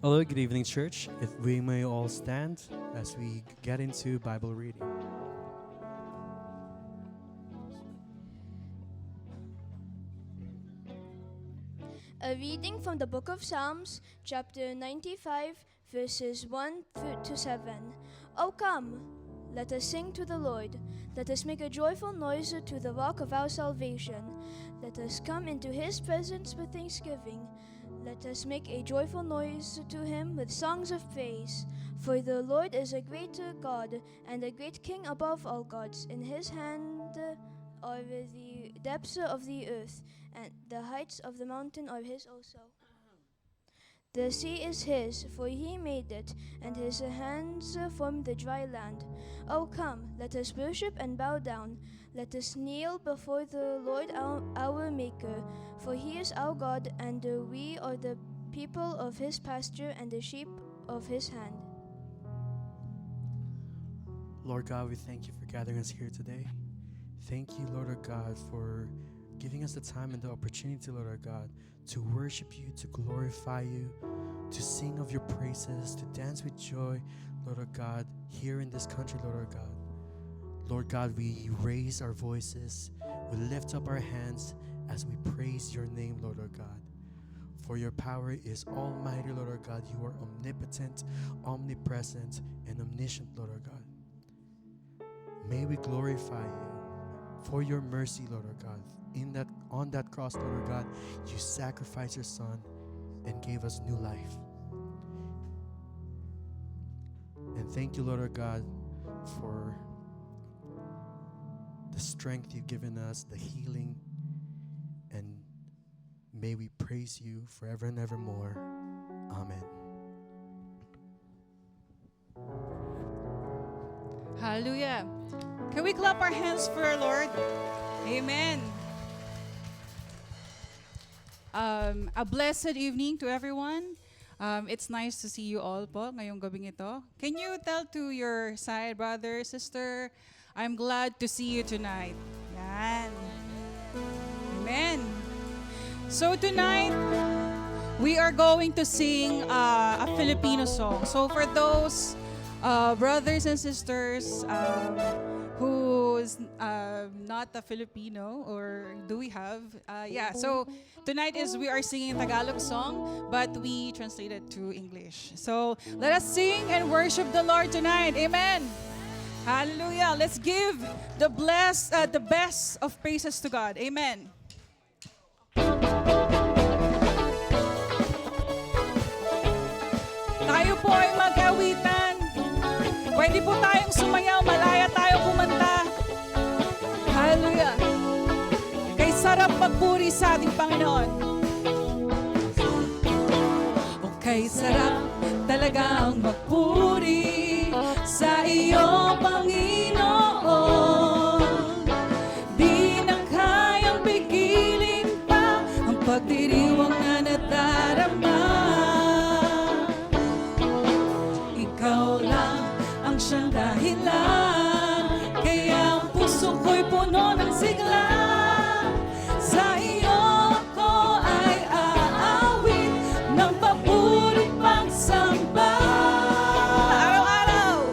Hello, good evening, church. If we may all stand as we get into Bible reading. A reading from the book of Psalms, chapter 95, verses 1 to 7. O come, let us sing to the Lord. Let us make a joyful noise to the rock of our salvation. Let us come into his presence with thanksgiving. Let us make a joyful noise to him with songs of praise. For the Lord is a great God and a great King above all gods. In his hand are the depths of the earth, and the heights of the mountain are his also. The sea is his, for he made it, and his hands formed the dry land. O come, let us worship and bow down. Let us kneel before the Lord our Maker, for he is our God, and we are the people of his pasture and the sheep of his hand. Lord God, we thank you for gathering us here today. Thank you, Lord our God, for giving us the time and the opportunity, Lord our God, to worship you, to glorify you, to sing of your praises, to dance with joy, Lord our God, here in this country, Lord our God. Lord God, we raise our voices, we lift up our hands as we praise your name, Lord our God. For your power is almighty, Lord our God. You are omnipotent, omnipresent, and omniscient, Lord our God. May we glorify you for your mercy, Lord our God. On that cross, Lord our God, you sacrificed your Son and gave us new life. And thank you, Lord our God, for the strength you've given us, the healing, and may we praise you forever and evermore. Amen. Hallelujah. Can we clap our hands for our Lord? Amen. A blessed evening to everyone. It's nice to see you all po ngayong gabing ito. Can you tell to your side, brother, sister, I'm glad to see you tonight. Yan. Amen. So tonight, we are going to sing a Filipino song. So for those brothers and sisters who's not a Filipino, or do we have? So tonight we are singing a Tagalog song, but we translate it to English. So let us sing and worship the Lord tonight. Amen. Hallelujah. Let's give the best of praises to God. Amen. Tayo po ay mag-awitan. Pwede po tayong sumayaw, malaya tayo kumanta. Hallelujah. Kay sarap magpuri sa ating Panginoon. Kay sarap talagang magpuri sa iyo, Panginoon. Di na kayang pigilin pa ang pagdiriwang na nadarama. Ikaw lang ang siyang dahilan, kaya ang puso ko'y puno ng sigla. Sa iyo ako ay aawit ng papuri't pagsamba. Araw-araw,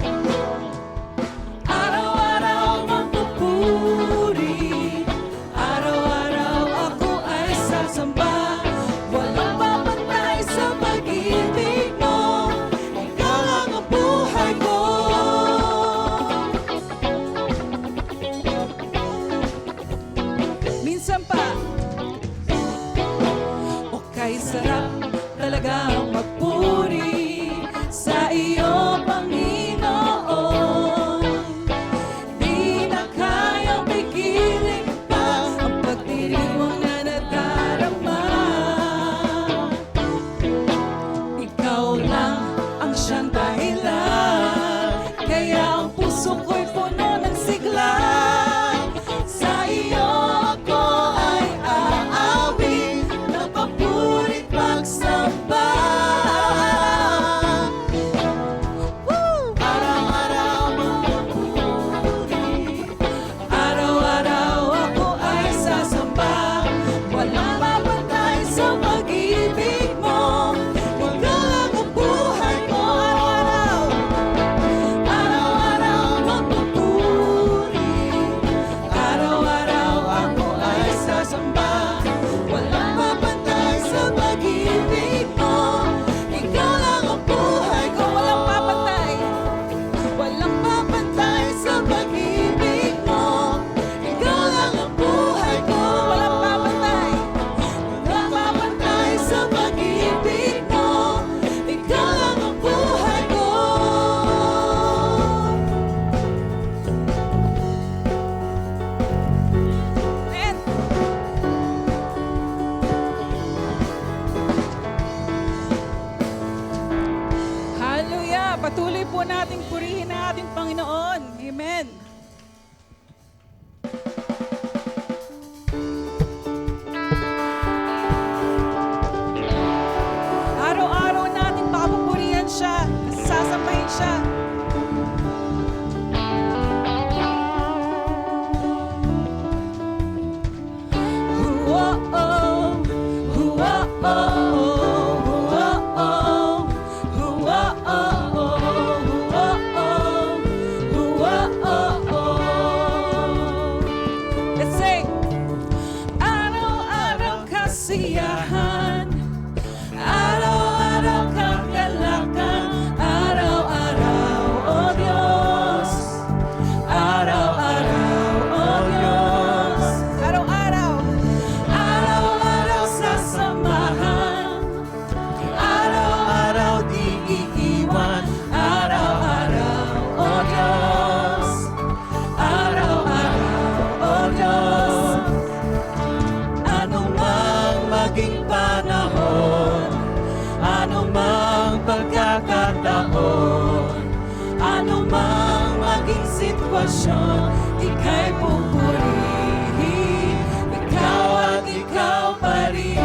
sitwasyon, ika'y pupurihin. Ikaw at ikaw pa rin.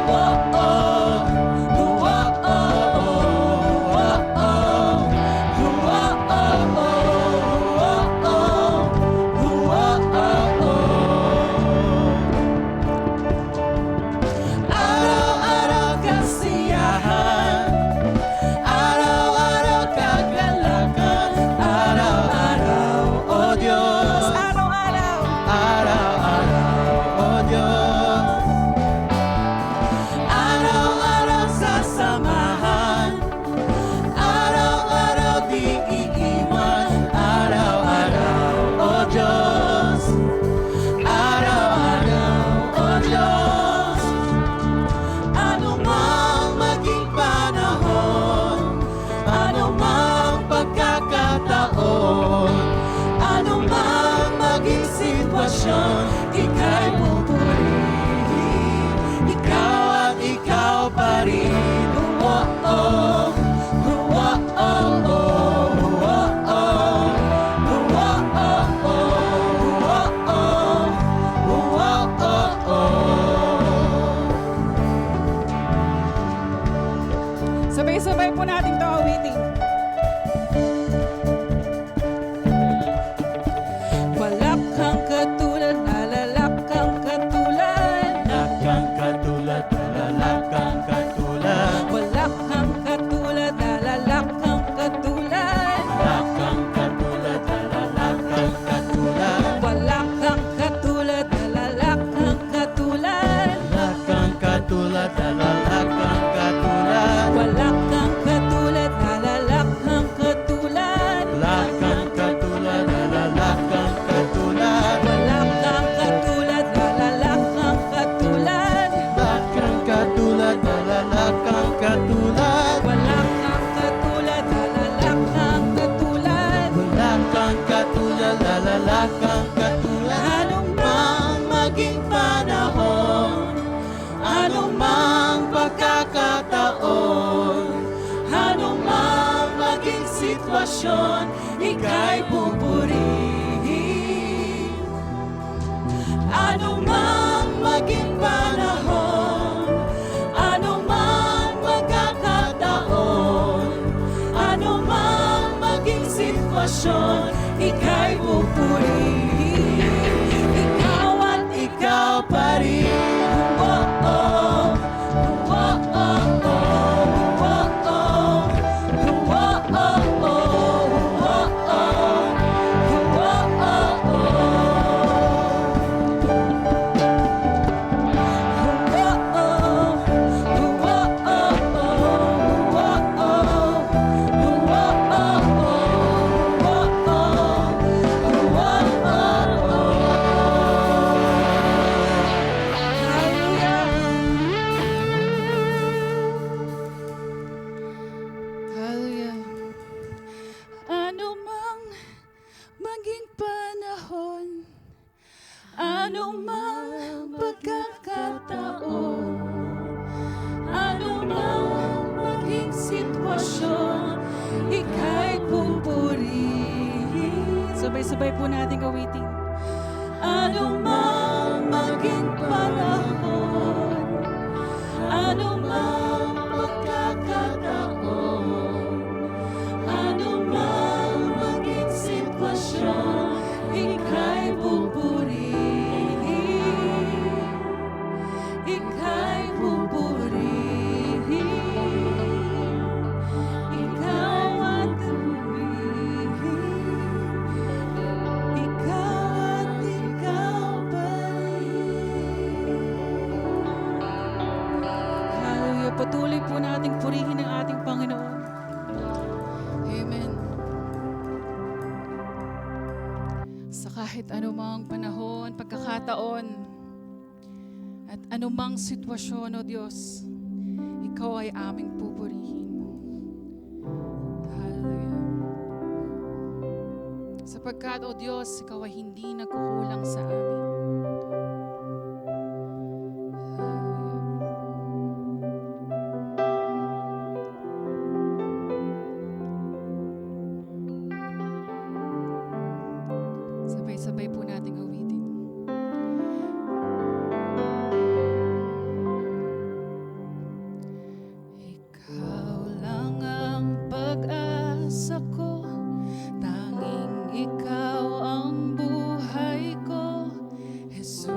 Oh, oh. Oh, oh, oh. Oh, oh. Oh, oh, oh. Oh, oh, oh. Araw-araw kasiyahan, araw-araw kagalakan, araw-araw, oh Diyos, araw-araw, araw-araw, oh Diyos, araw-araw sasamahan, araw-araw di iiwan, araw-araw, oh Diyos, araw-araw, oh Diyos. Ano mang maging panahon, ano mang pagkakataon, ano mang maging sitwasyon, ika'y pupurihin. Ikaw at ikaw pa rin. Oh, oh. Oh, oh, oh. Oh, oh. Oh, oh, oh. Oh, oh, oh. Sabay-sabay po natin ito awitin. Walak kang katulad, nalalak kang katulad. Lakang katulad, nalalak kang katulad. Walak kang katulad, nalalak kang katulad. Lakang katulad, nalalak kang katulad. Walak kang katulad, nalalak kang katulad. Lakang katulad, nalalak kang katulad. Walak kang katulad, nalalak kang katulad. Lakang katulad, nalalak kang katulad. Walak kang katulad, nalalak kang katulad. Lakang katulad, nalalak kang katulad. Walak kang katulad, nalalak kang katulad. Walak kang katulad, nalalak kang katulad. Anong mang maging panahon, anong mang pagkakataon, anong mang maging sitwasyon, ika'y pupurihin. Anong mang maging panahon, anong mang pagkakataon, anong mang maging sitwasyon, ika'y pupurihin. Ikaw at ikaw pa rin. Oh, oh. Oh, oh, oh. Oh, oh. Oh, oh, oh. Oh, oh, Hallelujah. Ano mang maging panahon, ano mang pagkakataon, ano mang maging sitwasyon, ika'y pupurihin. Sabay-sabay po natin awitin. Ano mang maging panahon, ano mang pagkakataon, ano mang maging sitwasyon, ika'y pupurihin. Ika'y pupurihin. Ikaw at pupurihin. Ikaw at ikaw pa rin. Hallelujah. Patuloy po nating purihin ang ating Panginoon. Amen. Sa kahit anumang panahon, pagkakataon, at anumang sitwasyon, O Diyos, Ikaw ay aming pupurihin. Hallelujah. Sapagkat, O Diyos, Ikaw ay hindi nagkukulang sa amin. Hallelujah. Sabay-sabay po nating awitin. Ikaw lang ang pag-asa ko, tanging ikaw ang buhay ko, Jesus.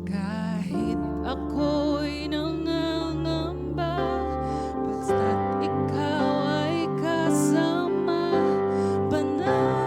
Kahit ako'y nangangamba, basta't ikaw ay kasama, banal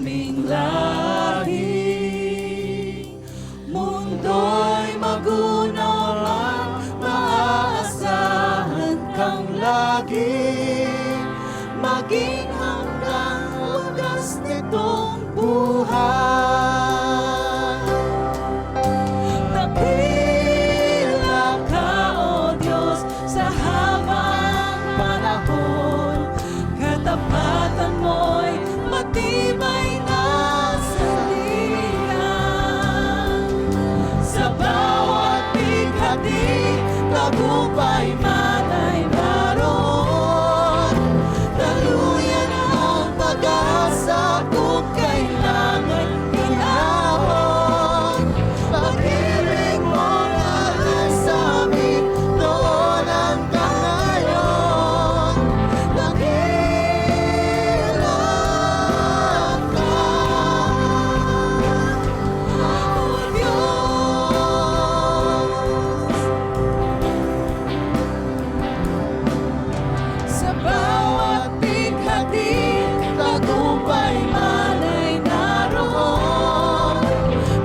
aming lahi. Mundo'y magunaw man, maaasahan kang lagi. Maging hanggang wagas nitong buhay. Dakila ka, O Diyos, sa habang panahon. Katapatan mo'y matibay na sandigan. Sa bawat bighati, tagumpay man ay naroon. Daluyan ang pag-asa kung kailangan hinahon. Pag-ibig mo alay sa amin noon hanggang ngayon. Dakila ka, O Diyos. Sa bawat bighati, tagumpay man ay naroon.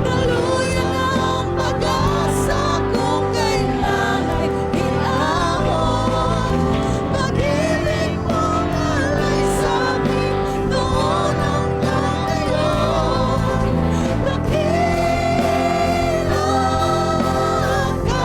Daluyan ang pag-asa kung kailan ay hinahon. Pag-ibig mo alay sa amin noon hanggang ngayon. Dakila ka,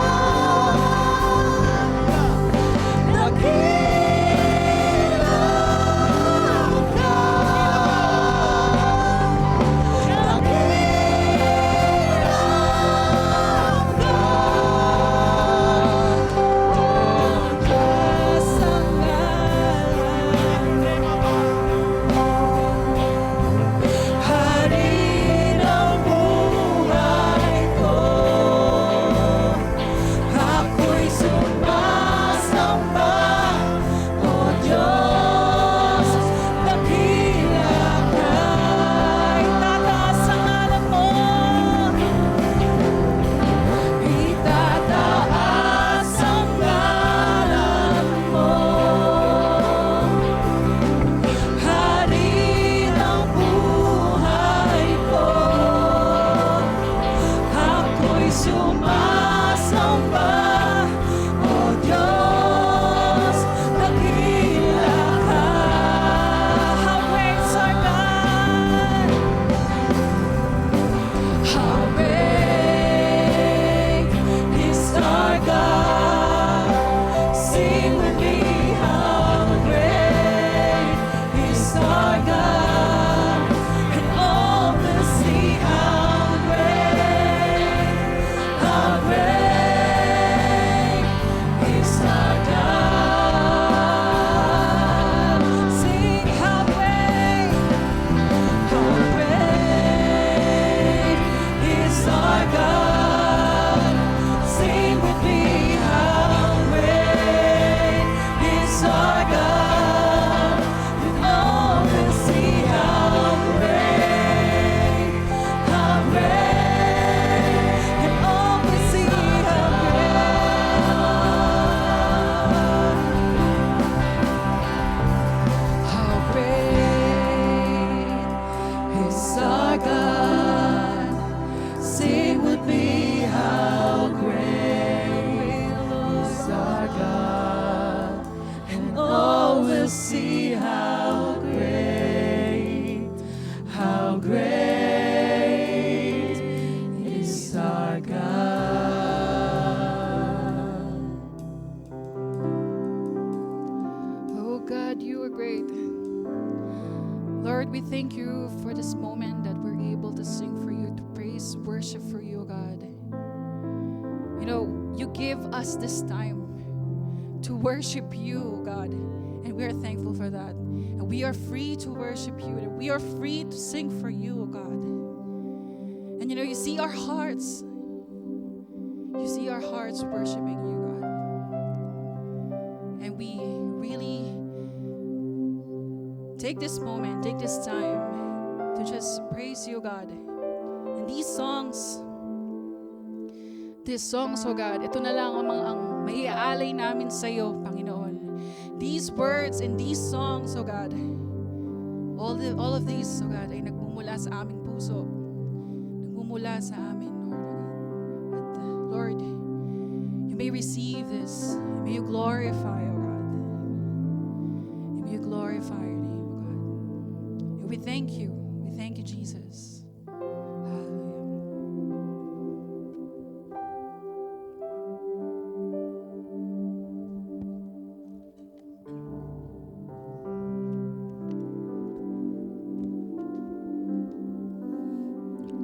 Hari ng buhay ko, ako'y sumasamba, O Diyos. Dakila ka, itataas ang ngalan mo. Itataas ang ngalan mo. Hari ng buhay ko, ako'y sumasamba, O Diyos. Dakila ka. How great is our God! How great is our God! Sing with me, how great is our God! And all will see how great is our God! Sing how great is our God. Sing with me, how great is our God. And all will see how great, and all will see how great is our God. Sing with me, how great is our God. And all will see how great is our God. Oh God, you are great. Lord, we thank you for this moment that we're able to sing for you, to praise, worship for you, God. You know, you give us this time to worship you, God, and we are thankful for that. And we are free to worship you, and we are free to sing for you, God. And you know, you see our hearts. You see our hearts worshiping you, God. And we really take this moment, take this time to just praise you, God. And these songs, oh God, ito na lang ang maiaalay namin sa iyo, Panginoon. These words and these songs, oh God, all of these, oh God, ay nagmumula nagmumula sa aming puso, nagmumula sa amin, Lord. At Lord, you may receive this. May you glorify, O God. And may you glorify your name, O God. And we thank you. We thank you, Jesus. Hallelujah.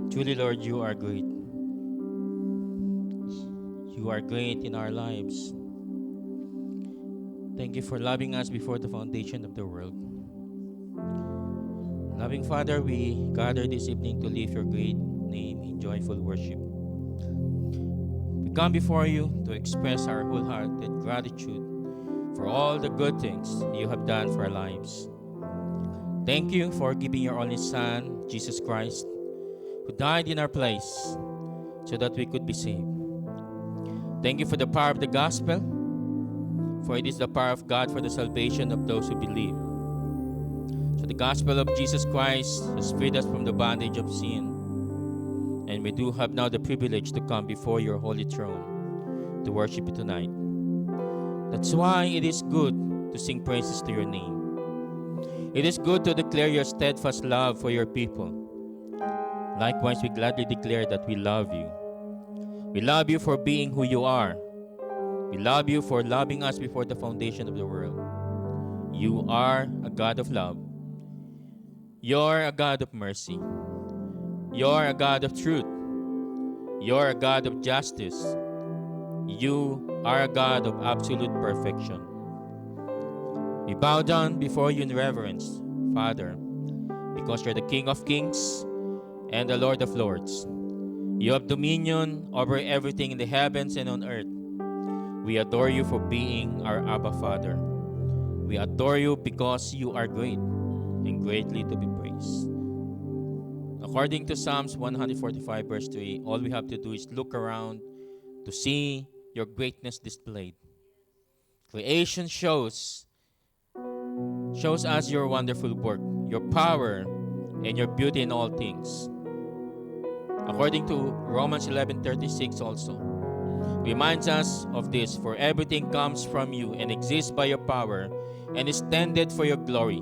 Truly, Lord, you are great. You are great in our lives. Thank you for loving us before the foundation of the world. Loving Father, we gather this evening to lift your great name in joyful worship. We come before you to express our wholehearted gratitude for all the good things you have done for our lives. Thank you for giving your only Son, Jesus Christ, who died in our place so that we could be saved. Thank you for the power of the gospel, for it is the power of God for the salvation of those who believe. So the gospel of Jesus Christ has freed us from the bondage of sin, and we do have now the privilege to come before your holy throne to worship you tonight. That's why it is good to sing praises to your name. It is good to declare your steadfast love for your people. Likewise, we gladly declare that we love you. We love you for being who you are. We love you for loving us before the foundation of the world. You are a God of love. You're a God of mercy. You're a God of truth. You're a God of justice. You are a God of absolute perfection. We bow down before you in reverence, Father, because you're the King of kings and the Lord of lords. You have dominion over everything in the heavens and on earth. We adore you for being our Abba Father. We adore you because you are great and greatly to be praised. According to Psalms 145 verse 3, all we have to do is look around to see your greatness displayed. Creation shows us your wonderful work, your power, and your beauty in all things. According to Romans 11:36 also, reminds us of this, for everything comes from you and exists by your power and is intended for your glory.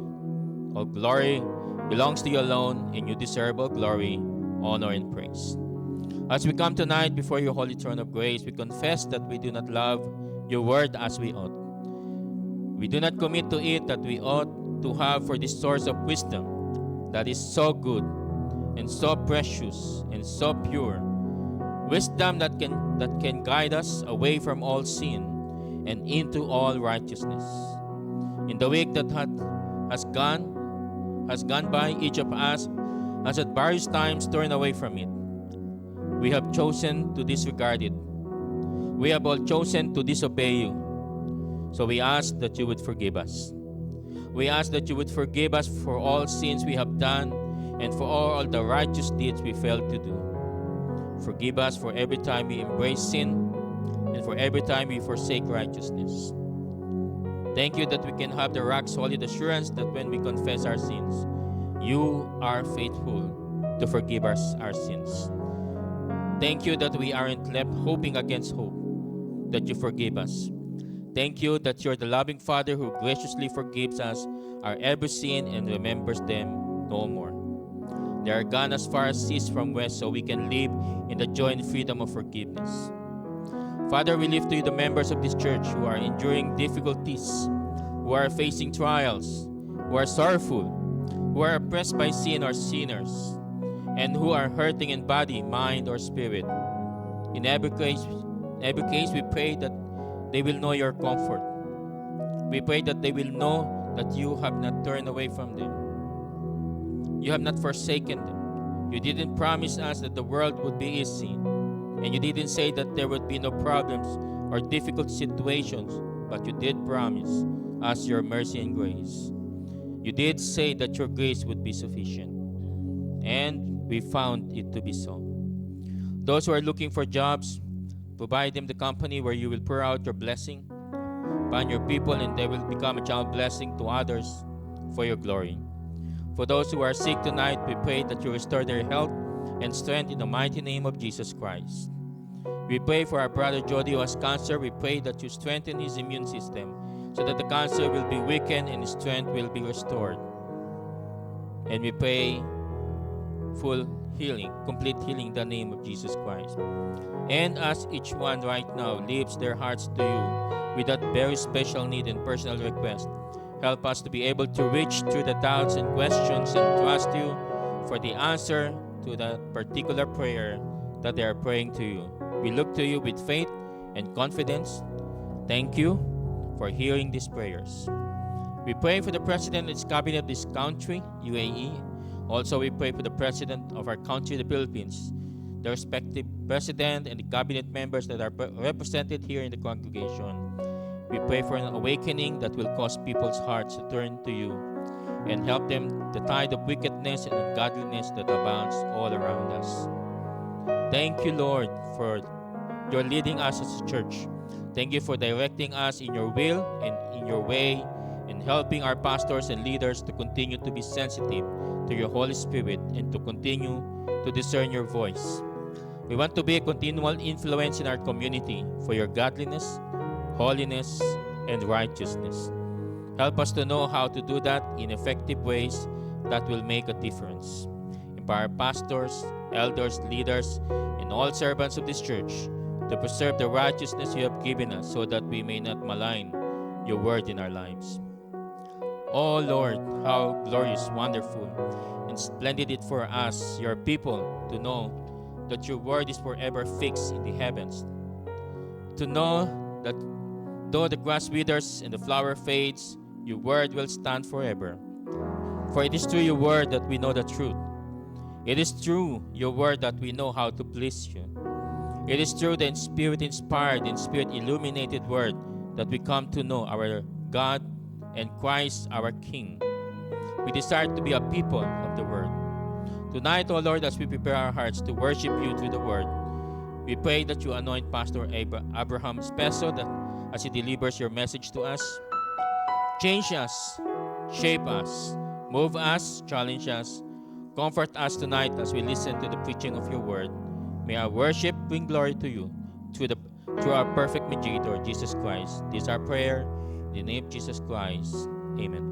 All glory belongs to you alone, and you deserve all glory, honor, and praise. As we come tonight before your holy throne of grace, we confess that we do not love your word as we ought. We do not commit to it that we ought to have for this source of wisdom that is so good and so precious and so pure, wisdom that can guide us away from all sin and into all righteousness. In the week that has gone by, each of us has at various times turned away from it. We have chosen to disregard it. We have all chosen to disobey you. So we ask that you would forgive us. We ask that you would forgive us for all sins we have done and for all the righteous deeds we failed to do. Forgive us for every time we embrace sin and for every time we forsake righteousness. Thank you that we can have the rock-solid assurance that when we confess our sins, you are faithful to forgive us our sins. Thank you that we aren't left hoping against hope, that you forgive us. Thank you that you're the loving Father who graciously forgives us our every sin and remembers them no more. They are gone as far as east from west, so we can live in the joy and freedom of forgiveness. Father, we lift to you the members of this church who are enduring difficulties, who are facing trials, who are sorrowful, who are oppressed by sin or sinners, and who are hurting in body, mind, or spirit. In every case, we pray that they will know your comfort. We pray that they will know that you have not turned away from them. You have not forsaken them. You didn't promise us that the world would be easy. And you didn't say that there would be no problems or difficult situations, but you did promise us your mercy and grace. You did say that your grace would be sufficient. And we found it to be so. Those who are looking for jobs, provide them the company where you will pour out your blessing upon your people, and they will become a child blessing to others for your glory. For those who are sick tonight, we pray that you restore their health and strength in the mighty name of Jesus Christ. We pray for our brother Jody who has cancer. We pray that you strengthen his immune system so that the cancer will be weakened and his strength will be restored. And we pray full healing, complete healing in the name of Jesus Christ. And as each one right now lifts their hearts to you with that very special need and personal request, help us to be able to reach through the doubts and questions and trust you for the answer to that particular prayer that they are praying to you. We look to you with faith and confidence. Thank you for hearing these prayers. We pray for the President and his cabinet of this country, UAE. Also, we pray for the President of our country, the Philippines, the respective President and the cabinet members that are represented here in the congregation. We pray for an awakening that will cause people's hearts to turn to you and help them the tide of wickedness and ungodliness that abounds all around us. Thank you, Lord, for your leading us as a church. Thank you for directing us in your will and in your way and helping our pastors and leaders to continue to be sensitive to your Holy Spirit and to continue to discern your voice. We want to be a continual influence in our community for your godliness, holiness, and righteousness. Help us to know how to do that in effective ways that will make a difference. Empower pastors, elders, leaders, and all servants of this church to preserve the righteousness you have given us so that we may not malign your word in our lives. Oh Lord, how glorious, wonderful, and splendid it for us, your people, to know that your word is forever fixed in the heavens. To know that though the grass withers and the flower fades, your word will stand forever. For it is through your word that we know the truth. It is through your word that we know how to please you. It is through the Spirit-inspired and Spirit-illuminated word that we come to know our God and Christ our King. We desire to be a people of the word. Tonight, O Lord, as we prepare our hearts to worship you through the word, we pray that you anoint Pastor Abraham Speso that as he delivers your message to us. Change us, shape us, move us, challenge us, comfort us tonight as we listen to the preaching of your word. May our worship bring glory to you through our perfect mediator, Jesus Christ. This is our prayer. In the name of Jesus Christ. Amen.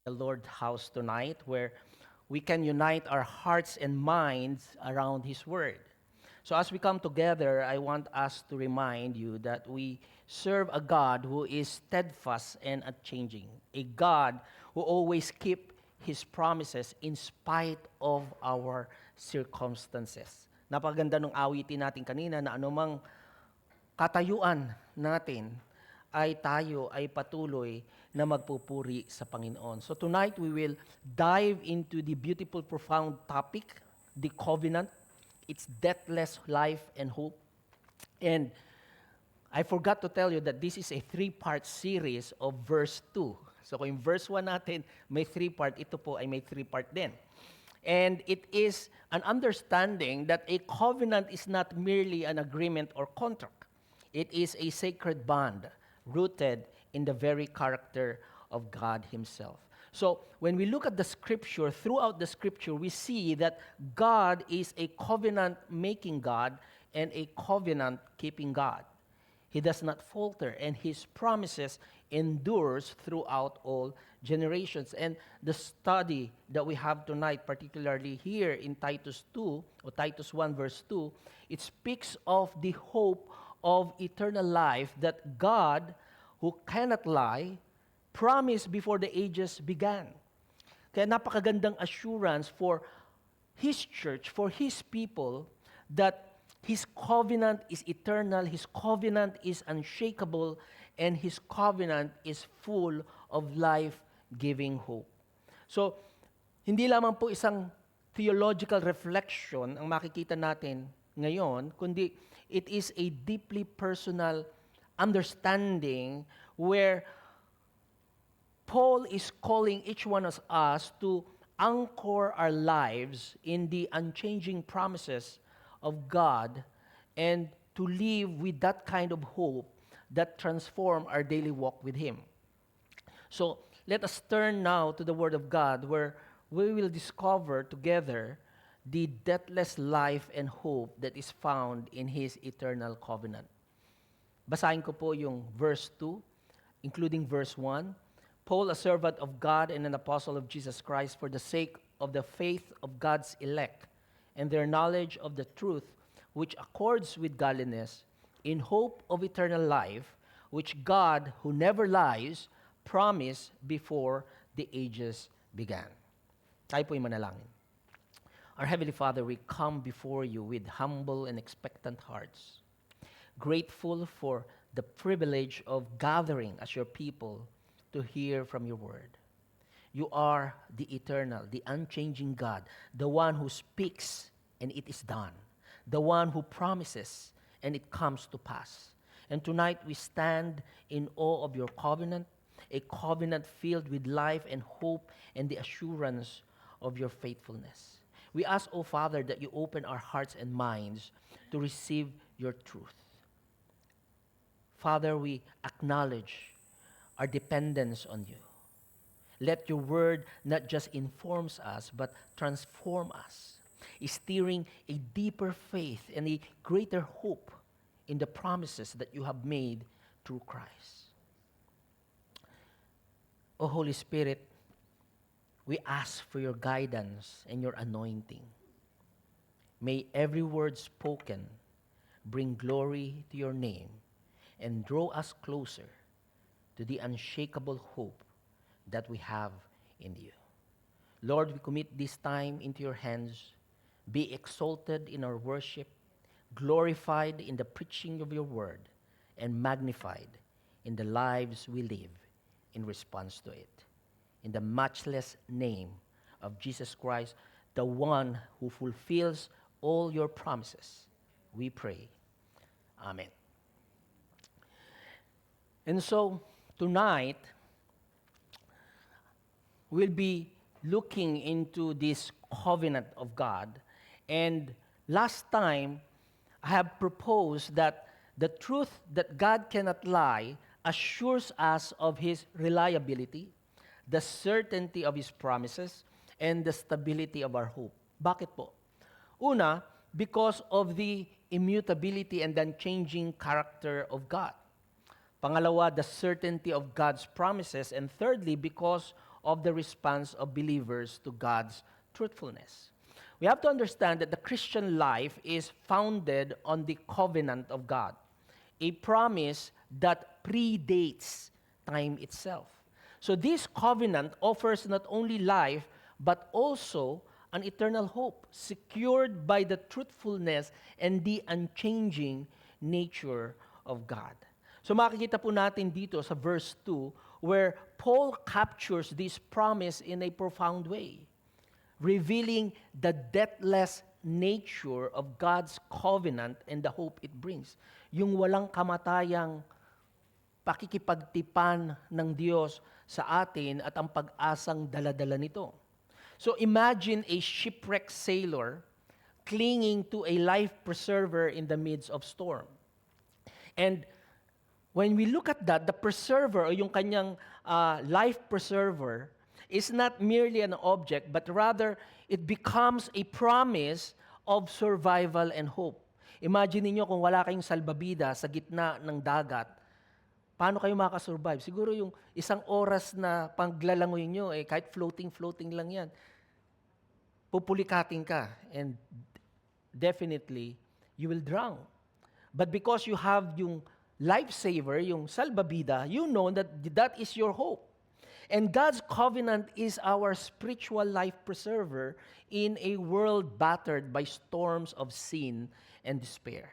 the Lord's house tonight where we can unite our hearts and minds around His Word. So as we come together, I want us to remind you that we serve a God who is steadfast and unchanging, a God who always keeps His promises in spite of our circumstances. Napakaganda ng awitin natin kanina na anumang katayuan natin ay tayo ay patuloy na magpupuri sa Panginoon. So tonight we will dive into the beautiful, profound topic, the covenant, its deathless life and hope. And I forgot to tell you that this is a 3-part series of verse 2. So kung yung verse 1 natin may 3-part, ito po ay may 3-part din. And it is an understanding that a covenant is not merely an agreement or contract. It is a sacred bond rooted in the very character of God Himself. So when we look at the Scripture, throughout the Scripture, we see that God is a covenant-making God and a covenant-keeping God. He does not falter, and His promises endures throughout all generations. And the study that we have tonight, particularly here in Titus 2, or Titus 1 verse 2, it speaks of the hope of eternal life that God, who cannot lie, promised before the ages began. Kaya napakagandang assurance for His church, for His people, that His covenant is eternal, His covenant is unshakable, and His covenant is full of life-giving hope. So, hindi lamang po isang theological reflection ang makikita natin ngayon, kundi it is a deeply personal understanding where Paul is calling each one of us to anchor our lives in the unchanging promises of God and to live with that kind of hope that transform our daily walk with Him. So let us turn now to the Word of God where we will discover together the deathless life and hope that is found in His eternal covenant. Basahin ko po yung verse 2, including verse 1. Paul, a servant of God and an apostle of Jesus Christ, for the sake of the faith of God's elect and their knowledge of the truth, which accords with godliness, in hope of eternal life, which God, who never lies, promised before the ages began. Tayo po'y manalangin. Our Heavenly Father, we come before you with humble and expectant hearts, grateful for the privilege of gathering as your people to hear from your word. You are the eternal, the unchanging God, the one who speaks and it is done, the one who promises and it comes to pass. And tonight we stand in awe of your covenant, a covenant filled with life and hope and the assurance of your faithfulness. We ask, O Father, that you open our hearts and minds to receive your truth. Father, we acknowledge our dependence on you. Let your word not just informs us, but transform us, steering a deeper faith and a greater hope in the promises that you have made through Christ. O Holy Spirit, we ask for your guidance and your anointing. May every word spoken bring glory to your name and draw us closer to the unshakable hope that we have in you. Lord, we commit this time into your hands. Be exalted in our worship, glorified in the preaching of your word, and magnified in the lives we live in response to it. In the matchless name of Jesus Christ, the one who fulfills all your promises, we pray. Amen. And so, tonight, we'll be looking into this covenant of God. And last time, I have proposed that the truth that God cannot lie assures us of His reliability, the certainty of His promises, and the stability of our hope. Bakit po? Una, because of the immutability and unchanging character of God. Pangalawa, the certainty of God's promises. And thirdly, because of the response of believers to God's truthfulness. We have to understand that the Christian life is founded on the covenant of God, a promise that predates time itself. So this covenant offers not only life, but also an eternal hope, secured by the truthfulness and the unchanging nature of God. So makikita po natin dito sa verse 2, where Paul captures this promise in a profound way, revealing the deathless nature of God's covenant and the hope it brings. Yung walang kamatayang pakikipagtipan ng Diyos sa atin at ang pag-asang daladala nito. So imagine a shipwrecked sailor clinging to a life preserver in the midst of storm. And when we look at that, the preserver o yung kanyang life preserver is not merely an object, but rather it becomes a promise of survival and hope. Imagine niyo kung wala kayong salbabida sa gitna ng dagat, paano kayo makasurvive? Siguro yung isang oras na paglalangoy nyo, kahit floating lang yan, pupulikating ka, and definitely, you will drown. But because you have yung lifesaver, yung salbabida, you know that that is your hope. And God's covenant is our spiritual life preserver in a world battered by storms of sin and despair.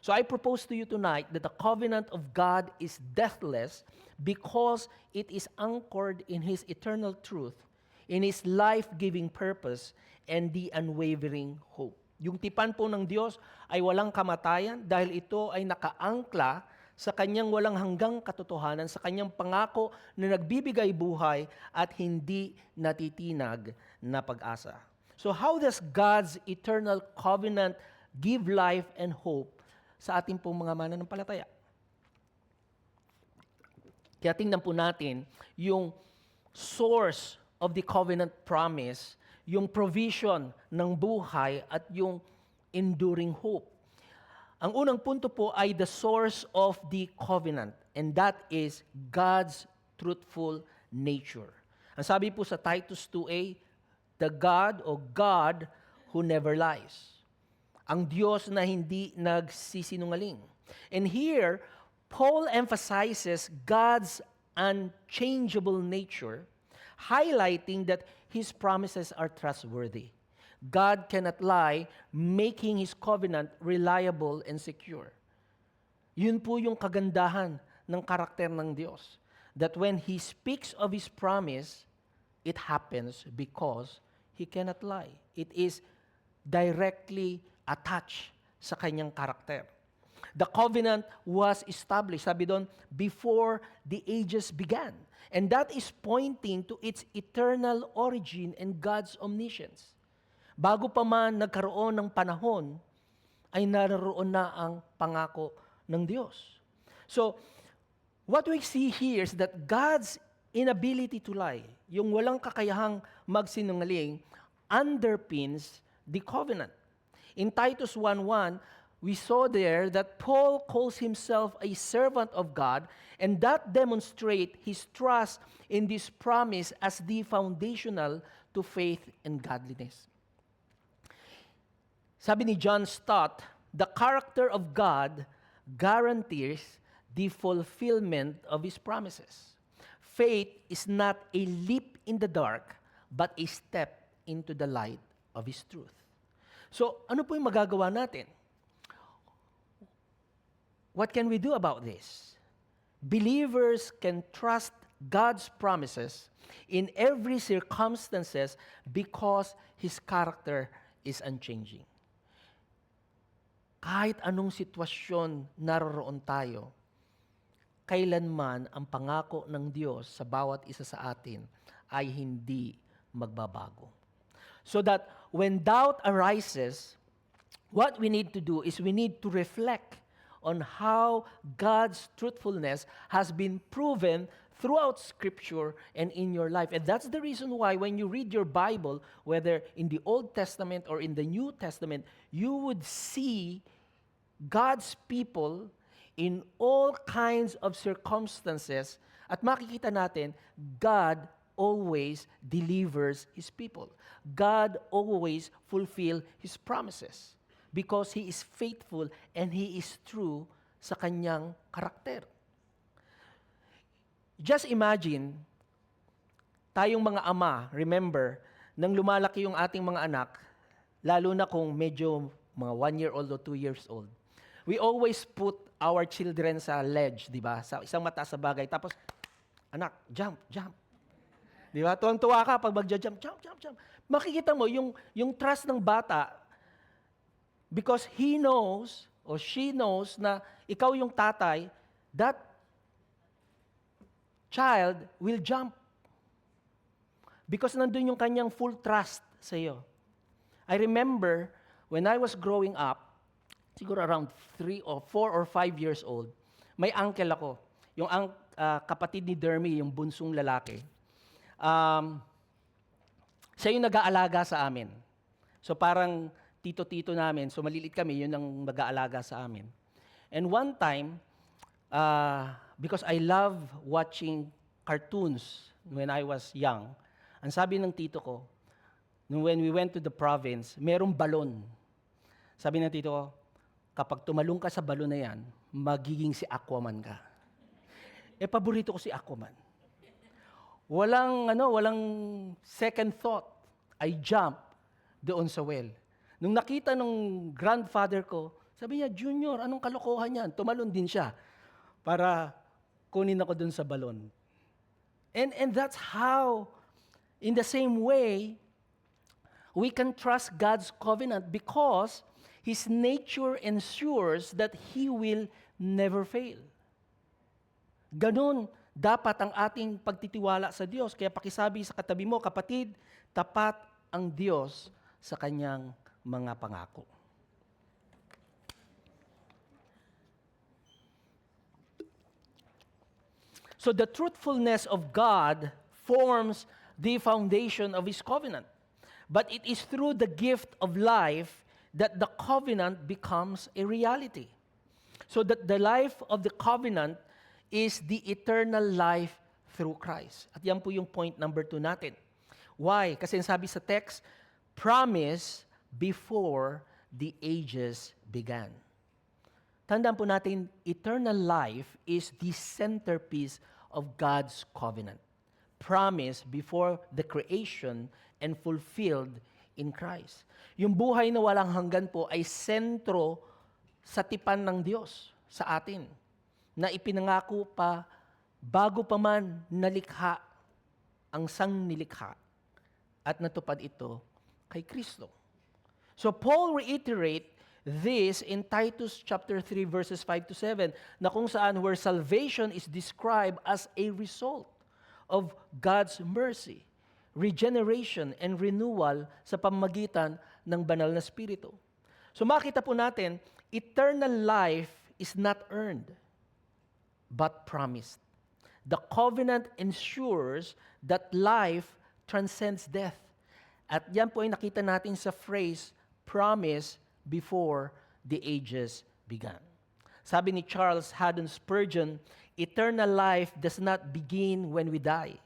So I propose to you tonight that the covenant of God is deathless because it is anchored in His eternal truth, in His life-giving purpose, and the unwavering hope. Yung tipan po ng Diyos ay walang kamatayan dahil ito ay nakaangkla sa Kanyang walang hanggang katotohanan, sa Kanyang pangako na nagbibigay buhay at hindi natitinag na pag-asa. So how does God's eternal covenant give life and hope sa ating pong mga mananampalataya? Kaya tingnan po natin yung source of the covenant promise, yung provision ng buhay at yung enduring hope. Ang unang punto po ay the source of the covenant, and that is God's truthful nature. Ang sabi po sa Titus 2:a, the God o God who never lies. Ang Diyos na hindi nagsisinungaling. And here, Paul emphasizes God's unchangeable nature, highlighting that His promises are trustworthy. God cannot lie, making His covenant reliable and secure. Yun po yung kagandahan ng karakter ng Diyos. That when He speaks of His promise, it happens because He cannot lie. It is directly attached sa kanyang karakter. The covenant was established, sabi doon, before the ages began. And that is pointing to its eternal origin and God's omniscience. Bago pa man nagkaroon ng panahon, ay naroon na ang pangako ng Diyos. So, what we see here is that God's inability to lie, yung walang kakayahang magsinungaling, underpins the covenant. In Titus 1:1, we saw there that Paul calls himself a servant of God, and that demonstrates his trust in this promise as the foundational to faith and godliness. Sabi ni John Stott, the character of God guarantees the fulfillment of His promises. Faith is not a leap in the dark, but a step into the light of His truth. So, ano po yung magagawa natin? What can we do about this? Believers can trust God's promises in every circumstances because His character is unchanging. Kahit anong sitwasyon naroroon tayo, kailanman ang pangako ng Diyos sa bawat isa sa atin ay hindi magbabago. So that when doubt arises, what we need to do is we need to reflect on how God's truthfulness has been proven throughout Scripture and in your life. And that's the reason why when you read your Bible, whether in the Old Testament or in the New Testament, you would see God's people in all kinds of circumstances at makikita natin, God always delivers His people. God always fulfill His promises because He is faithful and He is true sa kanyang karakter. Just imagine, tayong mga ama, remember, nang lumalaki yung ating mga anak, lalo na kung medyo mga 1 year old o 2 years old, we always put our children sa ledge, di ba? Sa isang mataas na bagay. Tapos, anak, jump, jump. Di ba? Tuwang-tuwa ka pag magja-jump, jump, jump, jump. Makikita mo yung trust ng bata because he knows or she knows na ikaw yung tatay, that child will jump. Because nandun yung kanyang full trust sa iyo. I remember when I was growing up, siguro around 3 or 4 or 5 years old, may uncle ako. Yung kapatid ni Dermy, yung bunsong lalaki. Siya yung nag-aalaga sa amin. So parang tito-tito namin. So maliliit kami, yun ang mag-aalaga sa amin. And one time, because I love watching cartoons when I was young, ang sabi ng tito ko, when we went to the province, merong balon. Sabi ng tito ko, kapag tumalong ka sa balon na yan, magiging si Aquaman ka. Paborito ko si Aquaman. Walang second thought. I jump doon sa well. Nung nakita nung grandfather ko, sabi niya, Junior, anong kalokohan yan? Tumalon din siya para kunin ako doon sa balon. And that's how, in the same way, we can trust God's covenant because His nature ensures that He will never fail. Ganon dapat ang ating pagtitiwala sa Diyos. Kaya pakisabi sa katabi mo, kapatid, tapat ang Diyos sa kanyang mga pangako. So the truthfulness of God forms the foundation of His covenant. But it is through the gift of life that the covenant becomes a reality. So that the life of the covenant is the eternal life through Christ. At yan po yung point number 2 natin. Why? Kasi sabi sa text, promise before the ages began. Tandaan po natin, eternal life is the centerpiece of God's covenant. Promise before the creation and fulfilled in Christ. Yung buhay na walang hanggan po ay sentro sa tipan ng Diyos sa atin, na ipinangako pa bago pa man nalikha ang sangnilikha at natupad ito kay Kristo. So Paul reiterate this in Titus chapter 3 verses 5 to 7 na kung saan where salvation is described as a result of God's mercy, regeneration and renewal sa pamamagitan ng banal na Espiritu. So makita po natin, eternal life is not earned but promised. The covenant ensures that life transcends death. At yan po ay nakita natin sa phrase, promise before the ages began. Sabi ni Charles Haddon Spurgeon, eternal life does not begin when we die,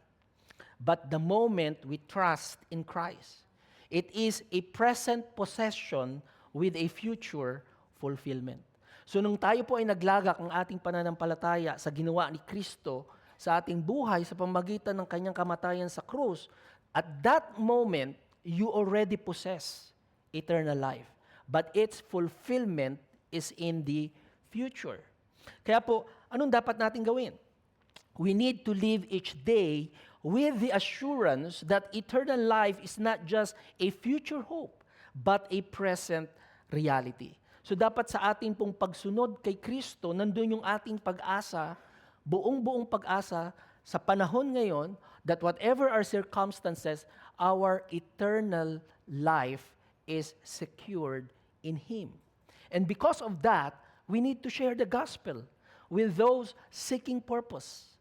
but the moment we trust in Christ. It is a present possession with a future fulfillment. So nung tayo po ay naglagak ng ating pananampalataya sa ginawa ni Kristo sa ating buhay sa pamamagitan ng kanyang kamatayan sa krus, at that moment, you already possess eternal life. But its fulfillment is in the future. Kaya po, anong dapat natin gawin? We need to live each day with the assurance that eternal life is not just a future hope, but a present reality. So dapat sa ating pong pagsunod kay Kristo, nandun yung ating pag-asa, buong pag-asa sa panahon ngayon, that whatever our circumstances, our eternal life is secured in Him. And because of that, we need to share the gospel with those seeking purpose,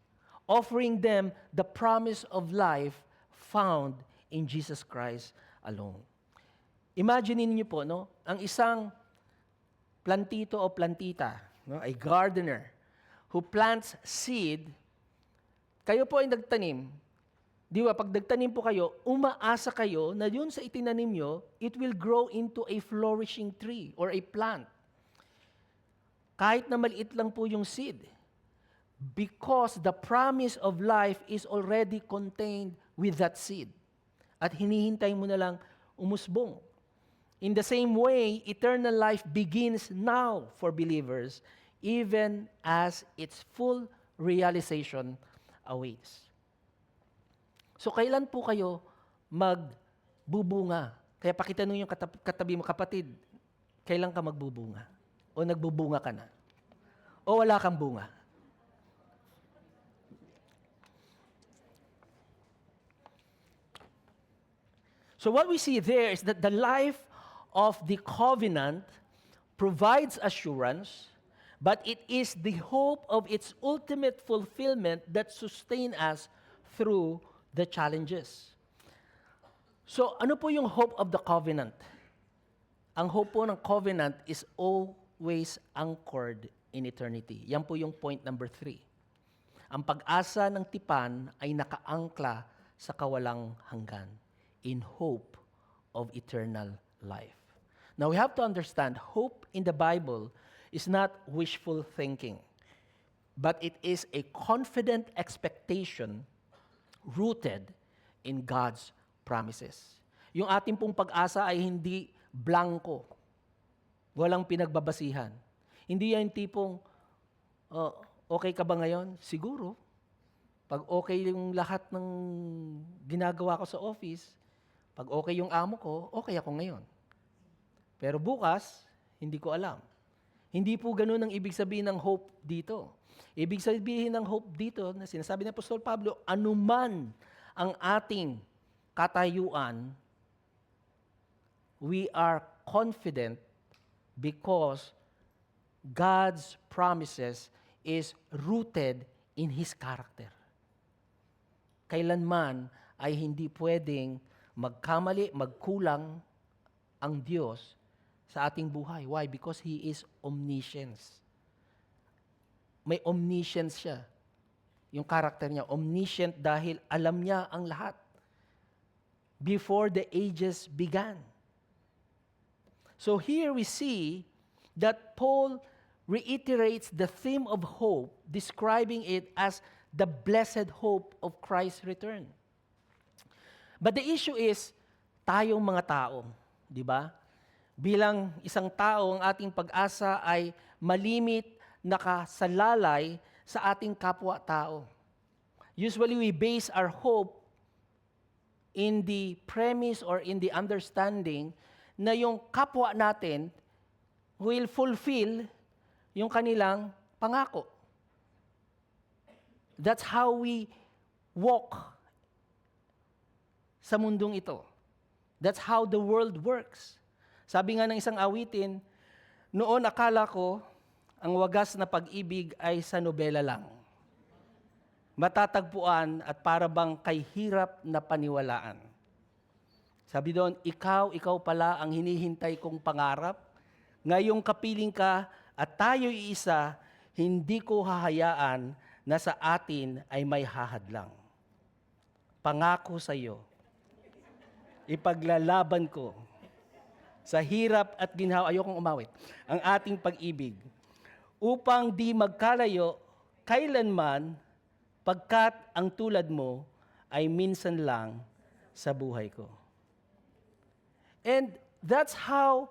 offering them the promise of life found in Jesus Christ alone. Imagine niyo po, no, ang isang plantito o plantita, no, a gardener who plants seed, kayo po ay nagtanim Di ba, pag nagtanim po kayo, umaasa kayo na yun sa itinanim nyo, it will grow into a flourishing tree or a plant. Kahit na maliit lang po yung seed. Because the promise of life is already contained with that seed. At hinihintay mo na lang umusbong. In the same way, eternal life begins now for believers, even as its full realization awaits. So kailan po kayo magbubunga? Kaya pakitanong yung katabi mo, kapatid, kailan ka magbubunga? O nagbubunga ka na? O wala kang bunga? So what we see there is that the life of the covenant provides assurance, but it is the hope of its ultimate fulfillment that sustains us through the challenges. So ano po yung hope of the covenant? Ang hope po ng covenant is always anchored in eternity. Yan po yung point number 3. Ang pag-asa ng tipan ay nakaangkla sa kawalang hanggan, in hope of eternal life. Now we have to understand, hope in the Bible is not wishful thinking, but it is a confident expectation rooted in God's promises. Yung ating pong pag-asa ay hindi blanco, walang pinagbabasihan. Hindi yan tipong, okay ka ba ngayon? Siguro. Pag okay yung lahat ng ginagawa ko sa office, pag okay yung amo ko, okay ako ngayon. Pero bukas, hindi ko alam. Hindi po ganun ang ibig sabihin ng hope dito. Ibig sabihin ng hope dito, na sinasabi ng Apostol Pablo, anuman ang ating katayuan, we are confident because God's promises is rooted in His character. Kailanman ay hindi pwedeng magkamali, magkulang ang Diyos sa ating buhay. Why? Because He is omniscience. May omniscience siya. Yung character niya, omniscient dahil alam niya ang lahat. Before the ages began. So here we see that Paul reiterates the theme of hope, describing it as the blessed hope of Christ's return. But the issue is, tayong mga tao, di ba? Bilang isang tao, ang ating pag-asa ay malimit, nakasalalay sa ating kapwa-tao. Usually, we base our hope in the premise or in the understanding na yung kapwa natin will fulfill yung kanilang pangako. That's how we walk sa mundong ito. That's how the world works. Sabi nga ng isang awitin, noon akala ko, ang wagas na pag-ibig ay sa nobela lang. Matatagpuan at para bang kay hirap na paniwalaan. Sabi doon, ikaw pala ang hinihintay kong pangarap. Ngayong kapiling ka at tayo'y isa, hindi ko hahayaan na sa atin ay may hahadlang. Pangako sa iyo, ipaglalaban ko sa hirap at ginhawa, ayokong umawit, ang ating pag-ibig, upang di magkalayo kailanman, pagkat ang tulad mo ay minsan lang sa buhay ko. And that's how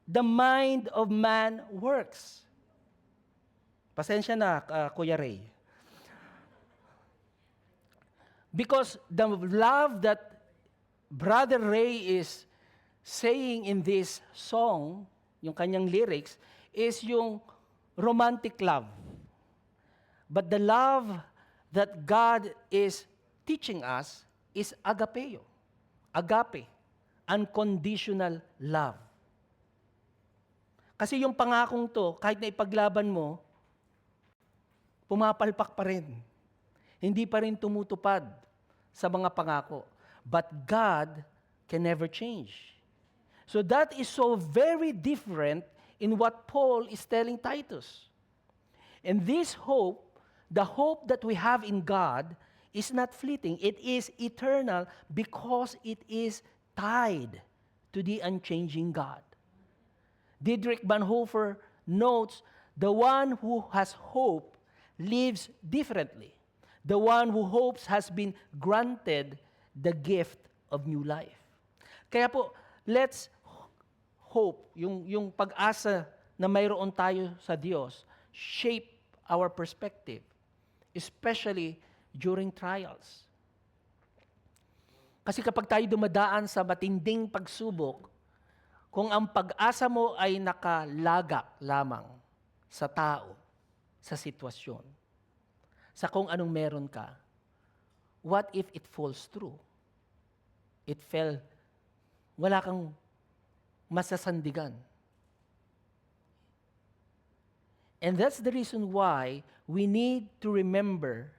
the mind of man works. Pasensya na, Kuya Ray. Because the love that Brother Ray is saying in this song, yung kanyang lyrics, is yung romantic love. But the love that God is teaching us is agapeo. Agape. Unconditional love. Kasi yung pangakong to, kahit na ipaglaban mo, pumapalpak pa rin. Hindi pa rin tumutupad sa mga pangako. But God can never change. So that is so very different in what Paul is telling Titus. And this hope, the hope that we have in God, is not fleeting. It is eternal because it is tied to the unchanging God. Dietrich Bonhoeffer notes, the one who has hope lives differently. The one who hopes has been granted the gift of new life. Kaya po, let's hope, yung pag-asa na mayroon tayo sa Diyos, shape our perspective, especially during trials. Kasi kapag tayo dumadaan sa matinding pagsubok, kung ang pag-asa mo ay nakalagak lamang sa tao, sa sitwasyon, sa kung anong meron ka, what if it falls through? It fell, wala kang masasandigan. And that's the reason why we need to remember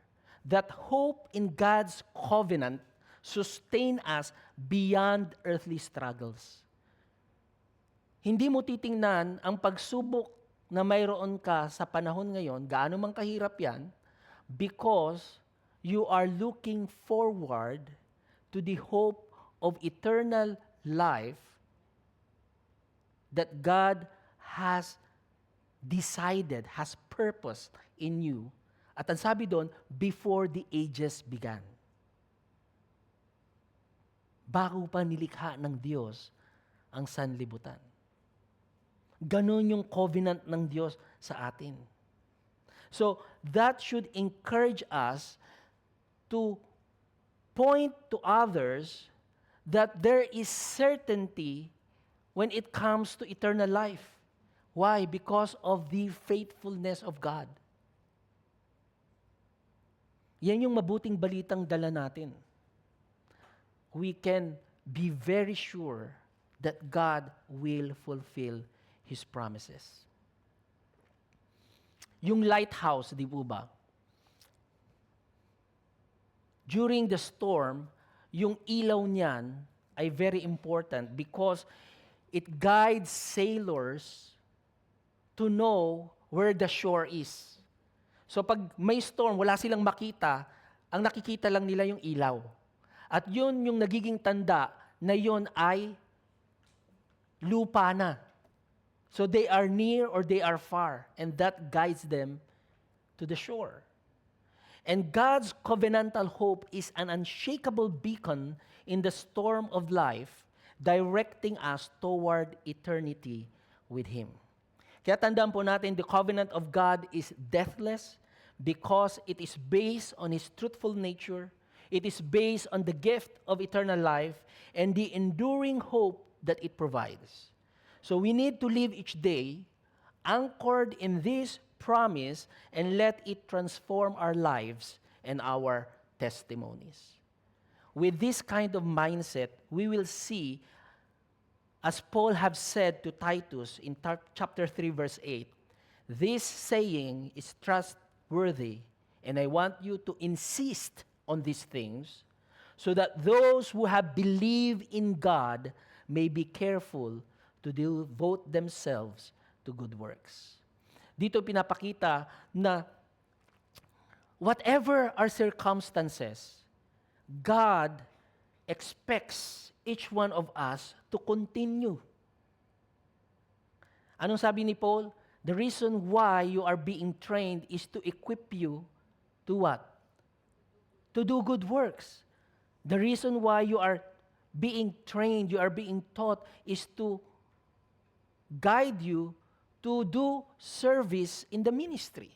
that hope in God's covenant sustain us beyond earthly struggles. Hindi mo titingnan ang pagsubok na mayroon ka sa panahon ngayon, gaano man kahirap yan, because you are looking forward to the hope of eternal life that God has decided, has purpose in you. At ang sabi doon, before the ages began. Bago pa nilikha ng Diyos ang sanlibutan. Ganon yung covenant ng Diyos sa atin. So, that should encourage us to point to others that there is certainty when it comes to eternal life. Why? Because of the faithfulness of God. Yan yung mabuting balitang dala natin. We can be very sure that God will fulfill His promises. Yung lighthouse, di po ba? During the storm, yung ilaw niyan ay very important because it guides sailors to know where the shore is. So pag may storm, wala silang makita, ang nakikita lang nila yung ilaw. At yun yung nagiging tanda na yun ay lupa na. So they are near or they are far, and that guides them to the shore. And God's covenantal hope is an unshakable beacon in the storm of life, directing us toward eternity with Him. Kaya tandaan po natin, the covenant of God is deathless because it is based on His truthful nature, it is based on the gift of eternal life, and the enduring hope that it provides. So we need to live each day anchored in this promise and let it transform our lives and our testimonies. With this kind of mindset, we will see, as Paul have said to Titus in chapter 3, verse 8, this saying is trustworthy, and I want you to insist on these things so that those who have believed in God may be careful to devote themselves to good works. Dito pinapakita na whatever our circumstances, God expects each one of us to continue. Anong sabi ni Paul? The reason why you are being trained is to equip you to what? To do good works. The reason why you are being trained, you are being taught, is to guide you to do service in the ministry.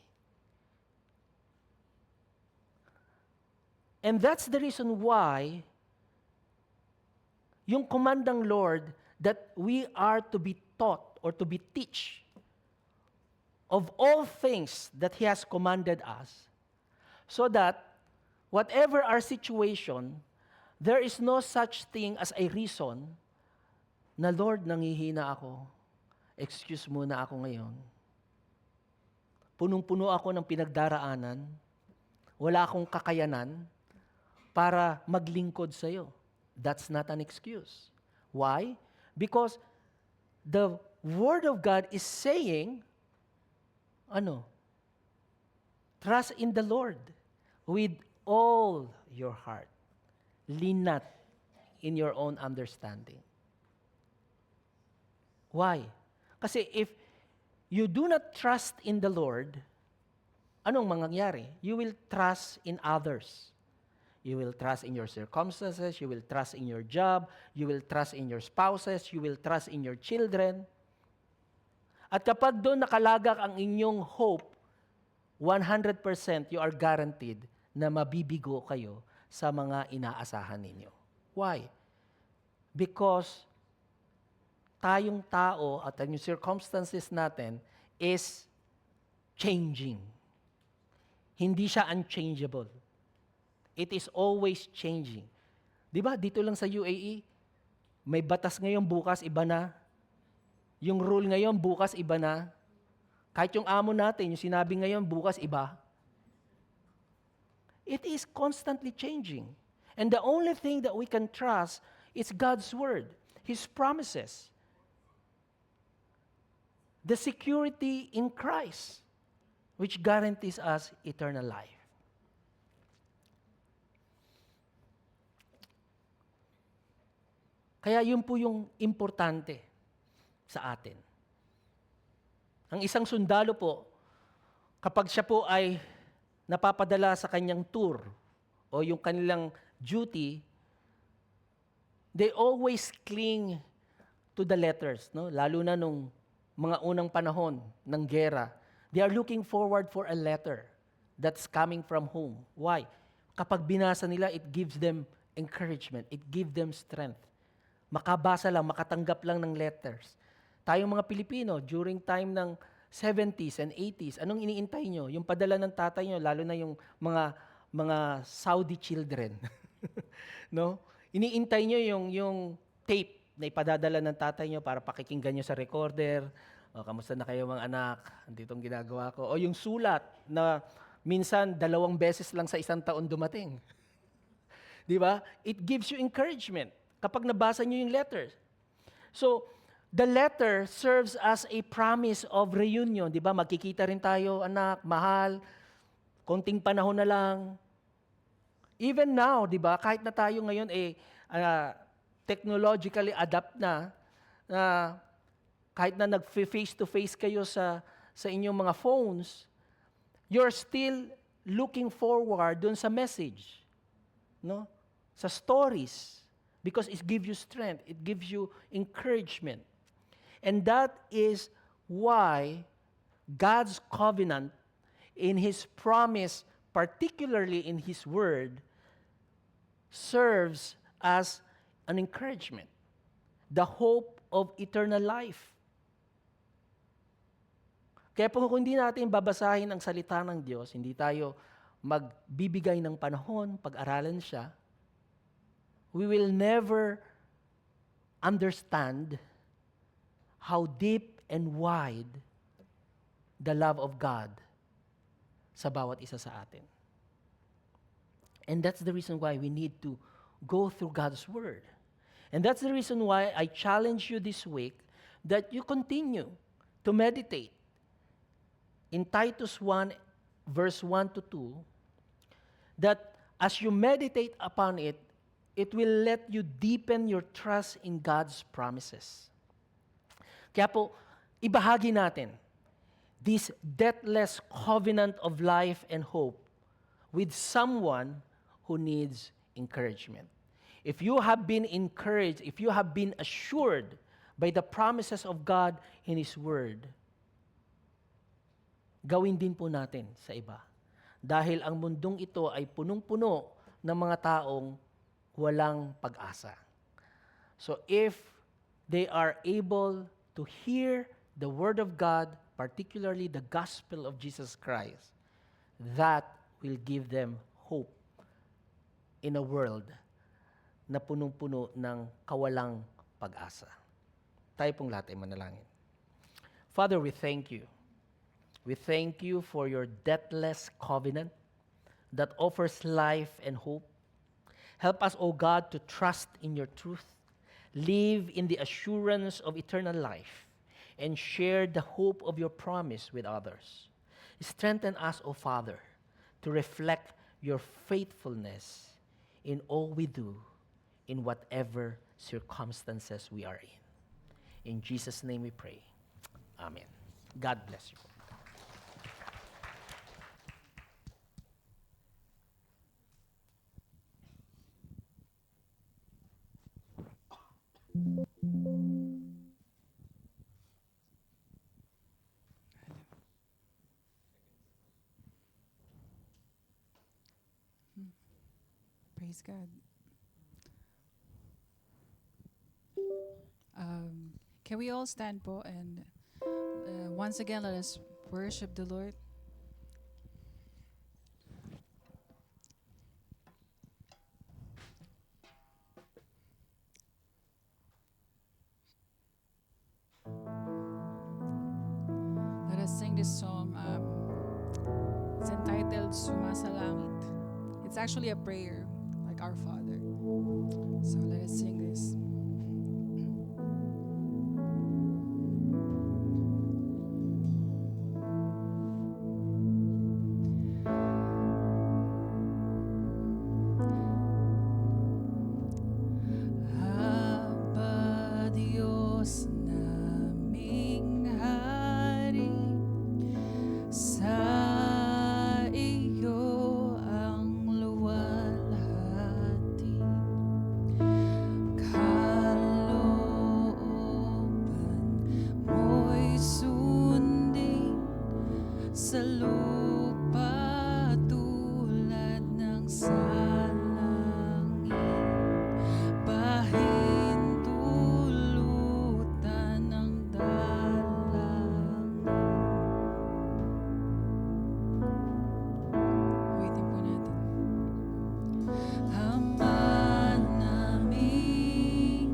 And that's the reason why yung command ng Lord that we are to be taught or to be teach of all things that He has commanded us, so that whatever our situation, there is no such thing as a reason na, Lord, nangihina ako. Excuse muna ako ngayon. Punong-puno ako ng pinagdaraanan. Wala akong kakayanan para maglingkod sa iyo. That's not an excuse. Why? Because the Word of God is saying, trust in the Lord with all your heart. Lean not in your own understanding. Why? Kasi if you do not trust in the Lord, anong mangyayari? You will trust in others. You will trust in your circumstances, you will trust in your job, you will trust in your spouses, you will trust in your children. At kapag doon nakalagak ang inyong hope, 100% you are guaranteed na mabibigo kayo sa mga inaasahan ninyo. Why? Because tayong tao at yung circumstances natin is changing. Hindi siya unchangeable. It is always changing. Di ba, dito lang sa UAE, may batas ngayon, bukas iba na. Yung rule ngayon, bukas iba na. Kahit yung amo natin, yung sinabi ngayon, bukas iba. It is constantly changing. And the only thing that we can trust is God's word, His promises. The security in Christ, which guarantees us eternal life. Kaya yun po yung importante sa atin. Ang isang sundalo po, kapag siya po ay napapadala sa kanyang tour o yung kanilang duty, they always cling to the letters, no? Lalo na nung mga unang panahon ng gera. They are looking forward for a letter that's coming from home. Why? Kapag binasa nila, it gives them encouragement. It gives them strength. Makabasa lang, makatanggap lang ng letters. Tayong mga Pilipino, during time ng 70s and 80s, anong iniintay nyo? Yung padala ng tatay nyo, lalo na yung mga Saudi children. No? Iniintay nyo yung tape na ipadadala ng tatay nyo para pakikinggan nyo sa recorder. O, kamusta na kayo mga anak? Andito ang ginagawa ko. O yung sulat na minsan 2 beses lang sa isang taon dumating. Di ba? It gives you encouragement kapag nabasa nyo yung letters. So, the letter serves as a promise of reunion. Di ba? Magkikita rin tayo, anak, mahal, konting panahon na lang. Even now, di ba? Kahit na tayo ngayon technologically adapt na, kahit na nag-face-to-face kayo sa inyong mga phones, you're still looking forward dun sa message, no? Sa stories. Because it gives you strength. It gives you encouragement. And that is why God's covenant in His promise, particularly in His word, serves as an encouragement. The hope of eternal life. Kaya kung hindi natin babasahin ang salita ng Diyos, hindi tayo magbibigay ng panahon, pag-aralan siya, we will never understand how deep and wide the love of God sa bawat isa sa atin. And that's the reason why we need to go through God's Word. And that's the reason why I challenge you this week that you continue to meditate in Titus 1, verse 1 to 2, that as you meditate upon it, it will let you deepen your trust in God's promises. Kaya po, ibahagi natin this deathless covenant of life and hope with someone who needs encouragement. If you have been encouraged, if you have been assured by the promises of God in His Word, gawin din po natin sa iba. Dahil ang mundong ito ay punong-puno ng mga taong walang pag-asa. So if they are able to hear the Word of God, particularly the gospel of Jesus Christ, that will give them hope in a world na punong-puno ng kawalang pag-asa. Tayo pong lahat ay manalangin. Father, we thank you. We thank you for your deathless covenant that offers life and hope. Help us, O God, to trust in your truth, live in the assurance of eternal life, and share the hope of your promise with others. Strengthen us, O Father, to reflect your faithfulness in all we do, in whatever circumstances we are in. In Jesus' name we pray. Amen. God bless you. Praise God. Can we all stand po and once again let us worship the Lord. Let us sing this song. It's entitled Sumasalangit. It's actually a prayer like our Father. So let us sing this. Aba Diyos naming Hari, sa iyo ang luwalhati. Kalooban mo'y sundin sa lupa tulad ng sa langit. Pahintulutan ng dalangin. Waiting po natin. Ama namin,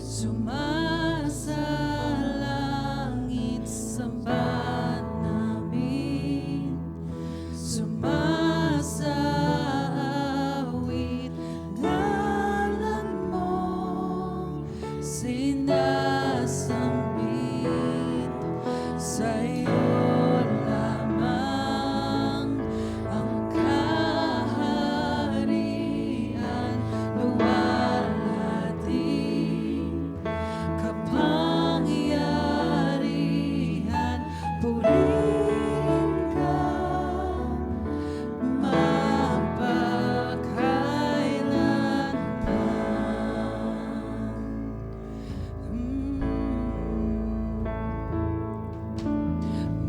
sumasalangit, samba namin, sumasaawit, ngalan mo sinasambit, sa'yo lamang ang kaharian, luwalhati, kapangyarihan, purihin ka,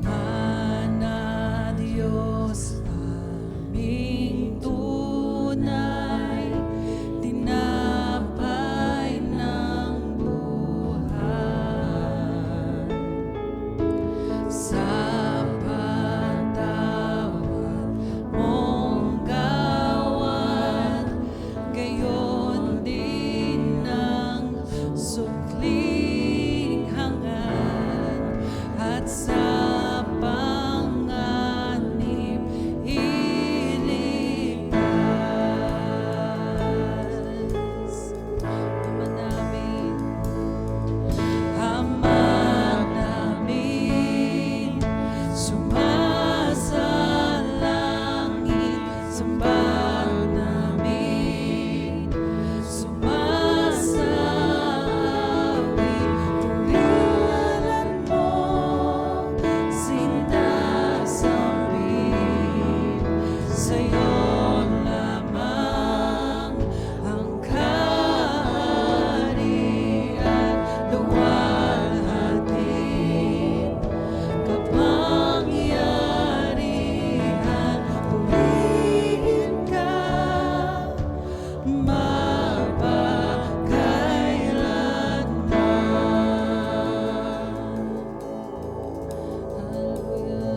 Mana Diyos aming tunay, tinapay ng buhay. Sa patawad mong gawad, gayon din ang sukling hangad, at sa panganib iligtas. Ama namin, Ama namin, sumasalangit, samba namin, sumasaawit, purihan mo, sinasambit, sa'yo lamang ang kaharian, luwalhati, kapangyarihan, purihin ka, mapagkailanman. Hallelujah.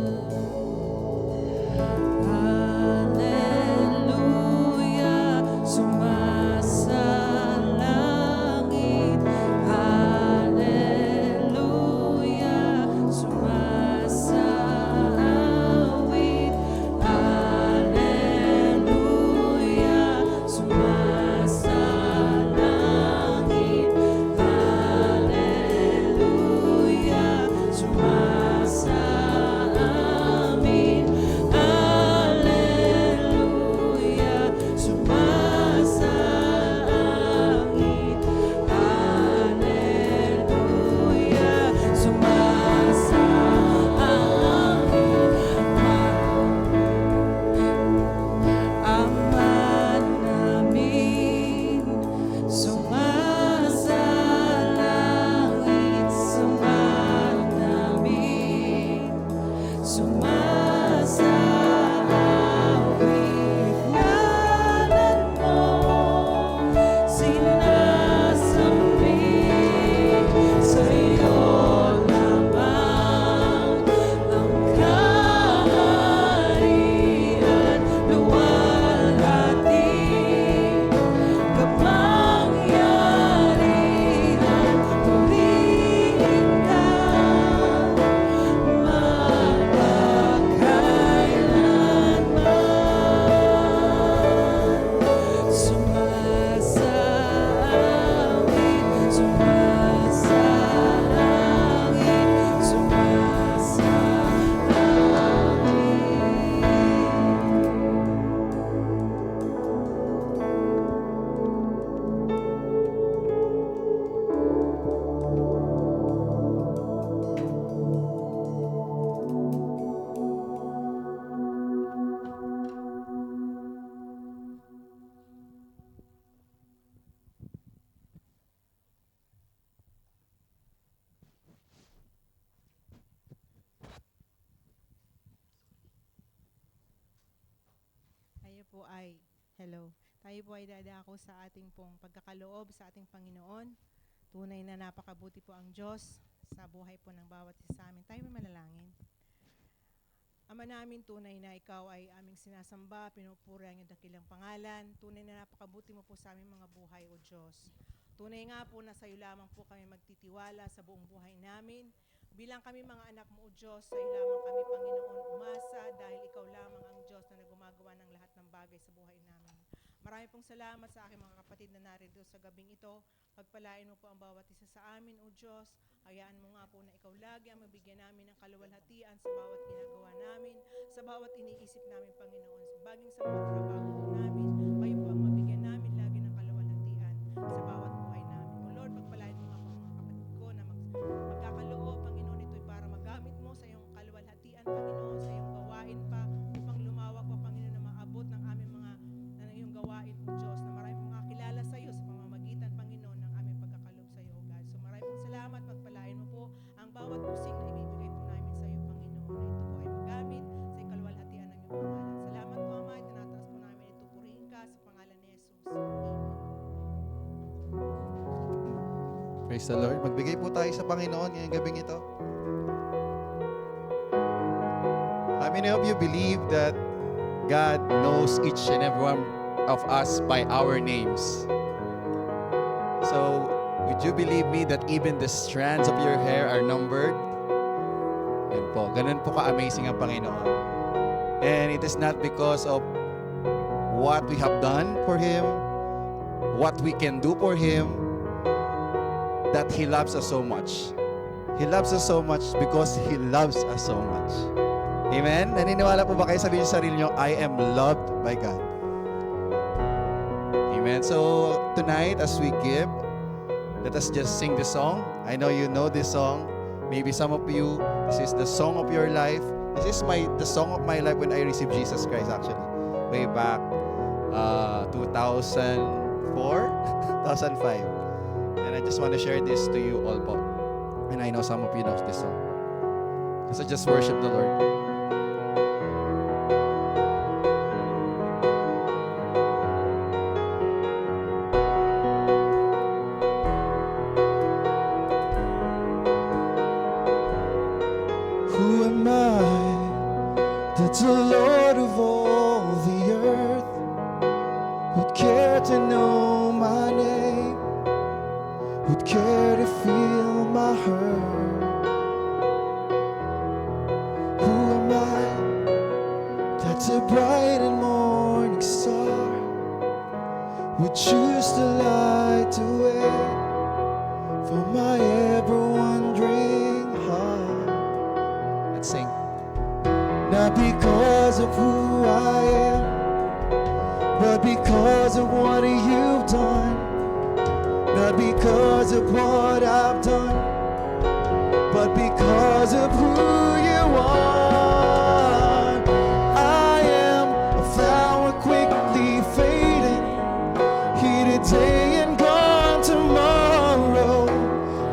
Tayo po ay dadako sa ating pong pagkakaloob sa ating Panginoon. Tunay na napakabuti po ang Diyos sa buhay po ng bawat isa sa amin. Tayo may manalangin. Ama namin, tunay na ikaw ay aming sinasamba, pinupuri ang iyong dakilang pangalan. Tunay na napakabuti mo po sa aming mga buhay, O Diyos. Tunay nga po na sa iyo lamang po kami magtitiwala sa buong buhay namin. Bilang kami mga anak mo, O Diyos, sa iyo lamang kami, Panginoon, umasa dahil ikaw lamang ang Diyos na gumagawa ng lahat ng bagay sa buhay namin. Marami pong salamat sa aking mga kapatid na narito sa gabing ito. Pagpalain mo po ang bawat isa sa amin, O Diyos. Hayaan mo nga po na ikaw lagi ang mabigyan namin ng kaluwalhatian sa bawat ginagawa namin, sa bawat iniisip namin, Panginoon. Baging sa mga trabaho po namin, kayo po ang mabigyan namin lagi ng kaluwalhatian sa bawat buhay namin. O Lord, pagpalain mo nga po ang mga kapatid ko na magkakaloob, Panginoon, ito'y para magamit mo sa iyong kaluwalhatian, Panginoon, sa iyong gawain pa, upang lumawak pa, Panginoon, na maabot ng aming mga iyong gawain, O Diyos, na marami pong kakilala sa iyo sa pamamagitan, Panginoon, ng aming pagkakalob sa iyo, O God. So marami pong salamat, pagpalain mo po ang bawat usig na ibibigay po namin sa iyo, Panginoon, na ito po ay magamit sa kaluwalhatian ng iyong pangalan. Salamat po, Ama, tinataas po namin ito, purihin ka sa pangalan ni Jesus. Amen. Praise the Lord. Magbigay po tayo sa Panginoon ngayong gabing ito. How many of you believe that God knows each and every one of us by our names? So, would you believe me that even the strands of your hair are numbered? Yan po. Ganun po ka-amazing ang Panginoon. And it is not because of what we have done for Him, what we can do for Him, that He loves us so much. He loves us so much because He loves us so much. Amen? Naniniwala po ba kayo? Sabihin sa sarili nyo, I am loved by God. Amen? So, tonight, as we give, let us just sing this song. I know you know this song. Maybe some of you, this is the song of your life. This is the song of my life when I received Jesus Christ, actually. Way back 2004, 2005. And I just want to share this to you all po. And I know some of you know this song. So just worship the Lord. Who am I that the Lord of all the earth would care to know my name, would care to feel my hurt? Who am I that the bright and morning star would choose to light the way for my ever-wandering heart? Let's sing. Not because of who I am, but because of what you've done. Not because of what I've done, but because of who you are. I am a flower quickly fading, here today and gone tomorrow.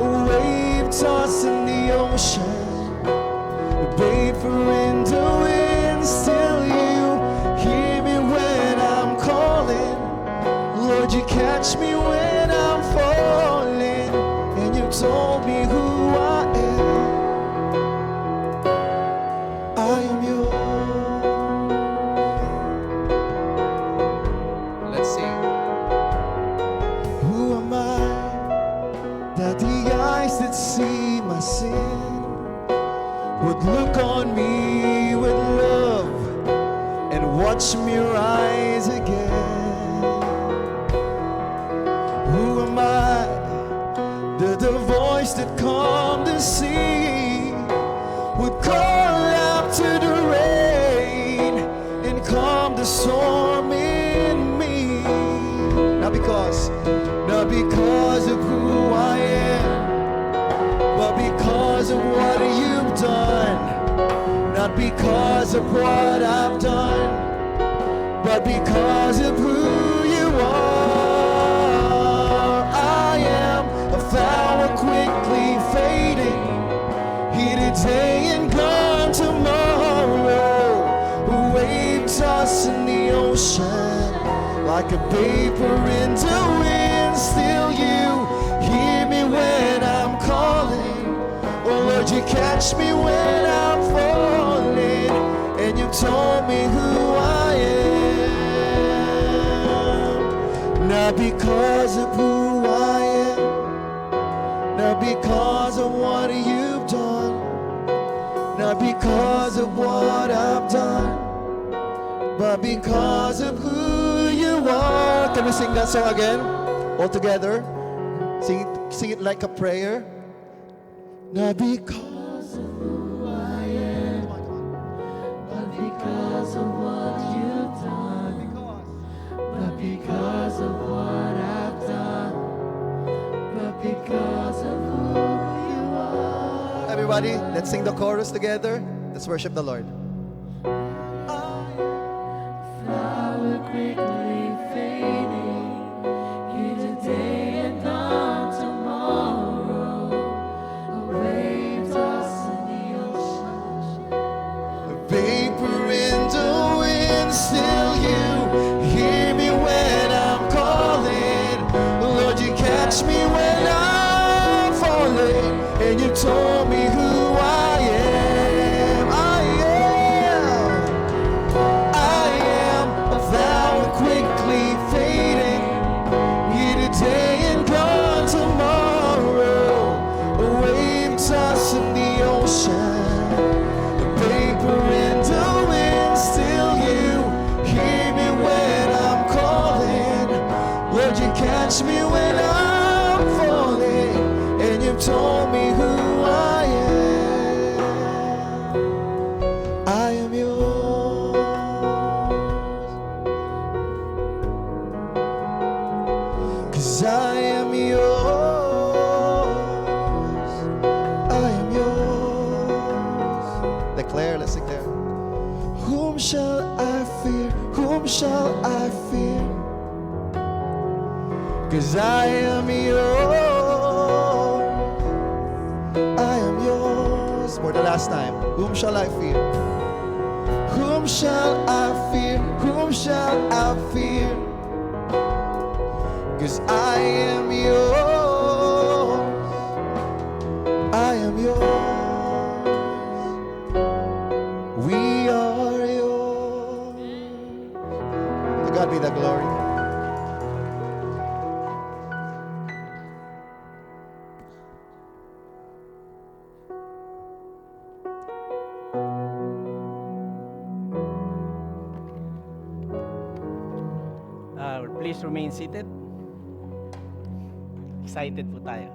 A wave tossed in the ocean, a vapor in the wind. Still you hear me when I'm calling. Lord, you catch me when I'm falling, and you told me who I am. I am yours. Let's sing. Who am I that the eyes that see my sin would look on me with love and watch me rise again? Who am I that the voice that calmed the sea would call out to the rain and calm the storm in me? Not because of who I am, but because of what you've done. Not because of what I've done, but because of who you are. I am a flower quickly fading, here today and gone tomorrow. A wave tossed in the ocean, ocean. Like a vapor in the wind, still you hear me when I'm calling. Oh Lord, you catch me when I'm falling, and you told me who I am. Not because of who I am, not because of what you've done, not because of what I've done, but because of who you are. Can we sing that song again? All together. Sing it like a prayer. Not because of who I am, but because of what you've done, but because of what I've done, but because of who you are. Everybody, let's sing the chorus together. Let's worship the Lord. Flower quickly fading, here today and gone tomorrow. A wave tossed in the ocean, a vapor in the wind, still you hear me when I'm calling. Lord, you catch me when I'm falling, and you told me who I am. I am a flower quickly fading, here today and gone tomorrow. A wave tossed in the ocean, a vapor in the wind, still you hear me when I'm calling. Lord, you catch me when I'm falling, and you've told me who I am. I am yours. 'Cause I am yours. I am yours. Declare, let's declare. Whom shall I fear? Whom shall I fear? 'Cause I am yours. I am yours. For the last time. Whom shall I fear? Whom shall I fear? Whom shall I fear? 'Cause I am yours. I am yours. We are yours. To God be the glory. Please remain seated. Excited po tayo.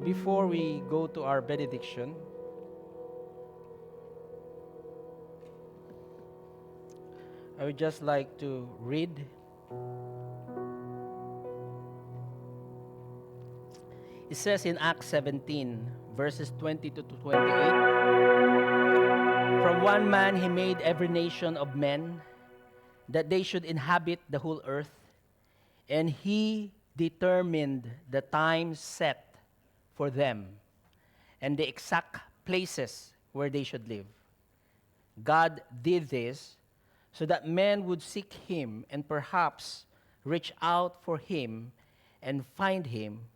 Before we go to our benediction, I would just like to read it says in Acts 17 verses 22 to 28, from one man he made every nation of men that they should inhabit the whole earth, and he determined the time set for them and the exact places where they should live. God did this so that men would seek him and perhaps reach out for him and find him,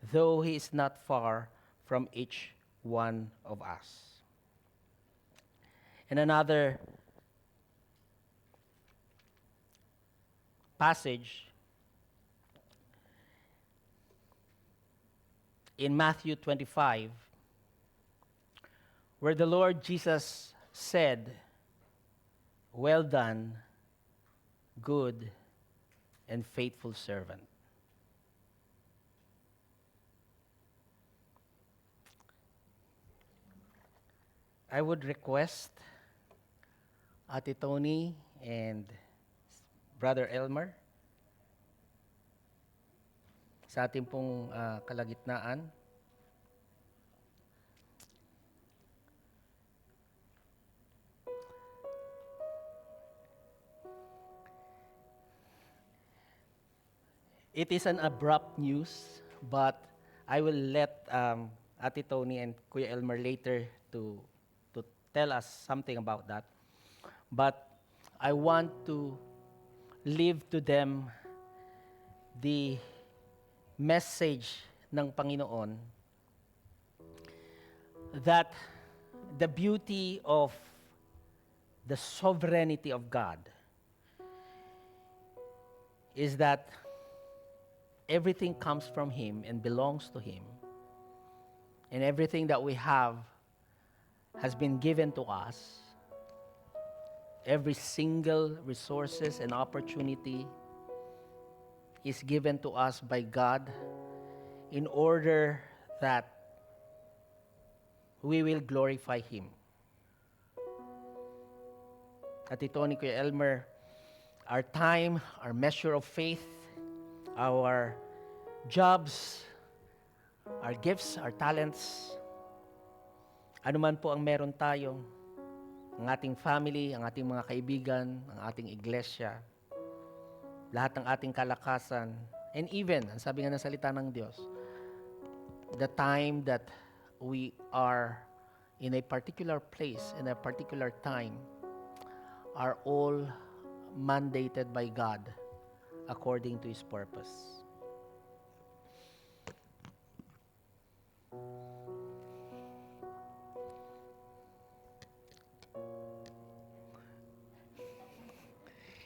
though he is not far from each one of us. And another passage in Matthew 25, where the Lord Jesus said, "Well done, good and faithful servant." I would request Ate Tony and Brother Elmer sa ating pong kalagitnaan. It is an abrupt news, but I will let Ate Tony and Kuya Elmer later to tell us something about that. But I want to leave to them the message ng Panginoon that the beauty of the sovereignty of God is that everything comes from Him and belongs to Him. And everything that we have has been given to us. Every single resources and opportunity is given to us by God in order that we will glorify Him. At ito ni Kuya Elmer, our time, our measure of faith, our jobs, our gifts, our talents, ano man po ang meron tayo, ang ating family, ang ating mga kaibigan, ang ating iglesia, lahat ng ating kalakasan, and even, ang sabi nga ng salita ng Diyos, the time that we are in a particular place, in a particular time, are all mandated by God according to His purpose.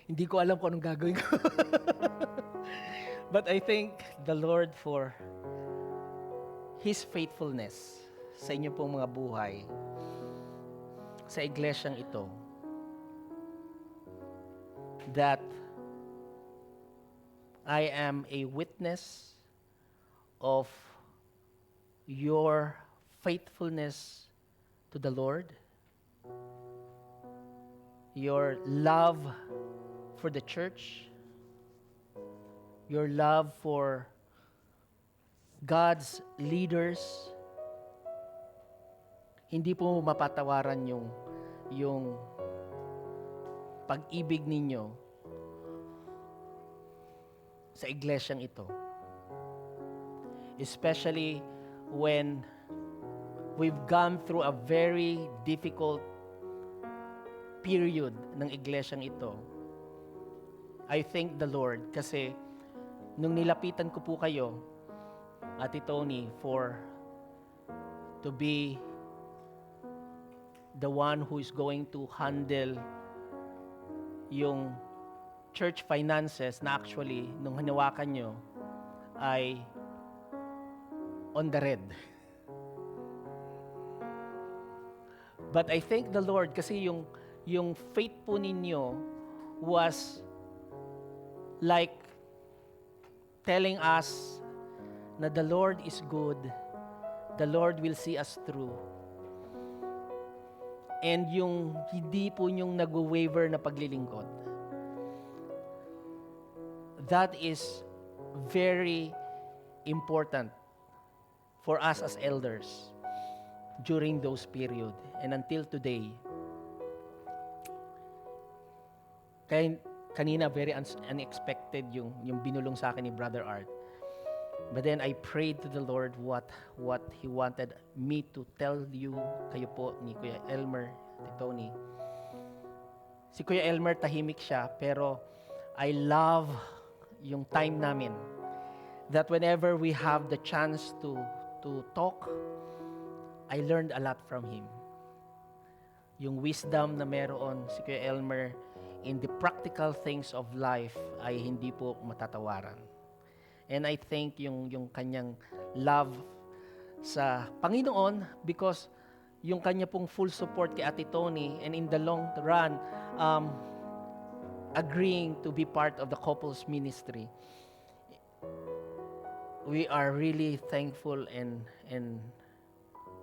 Hindi ko alam kung anong gagawin ko. But I thank the Lord for His faithfulness sa inyo pong mga buhay, sa iglesyang ito, that I am a witness of your faithfulness to the Lord, your love for the church, your love for God's leaders. Hindi po mapatawaran yung pag-ibig ninyo sa iglesyang ito. Especially when we've gone through a very difficult period ng iglesyang ito. I thank the Lord kasi nung nilapitan ko po kayo, Ate Tony, to be the one who is going to handle yung church finances na actually, nung hinawakan nyo, ay on the red. But I thank the Lord kasi yung faith po ninyo was like telling us na the Lord is good, the Lord will see us through. And yung hindi po yung nag-waver na paglilingkod. That is very important for us as elders during those period and until today. Kaya kanina very unexpected yung binulong sa akin ni Brother Art. But then I prayed to the Lord what He wanted me to tell you, kayo po ni Kuya Elmer, ni Tony. Si Kuya Elmer tahimik siya, pero I love yung time namin. That whenever we have the chance to talk, I learned a lot from him. Yung wisdom na meron si Kuya Elmer in the practical things of life ay hindi po matatawaran. And I think yung kanyang love sa Panginoon because yung kanya pong full support kay Ate Tony and in the long run, agreeing to be part of the couples ministry. We are really thankful and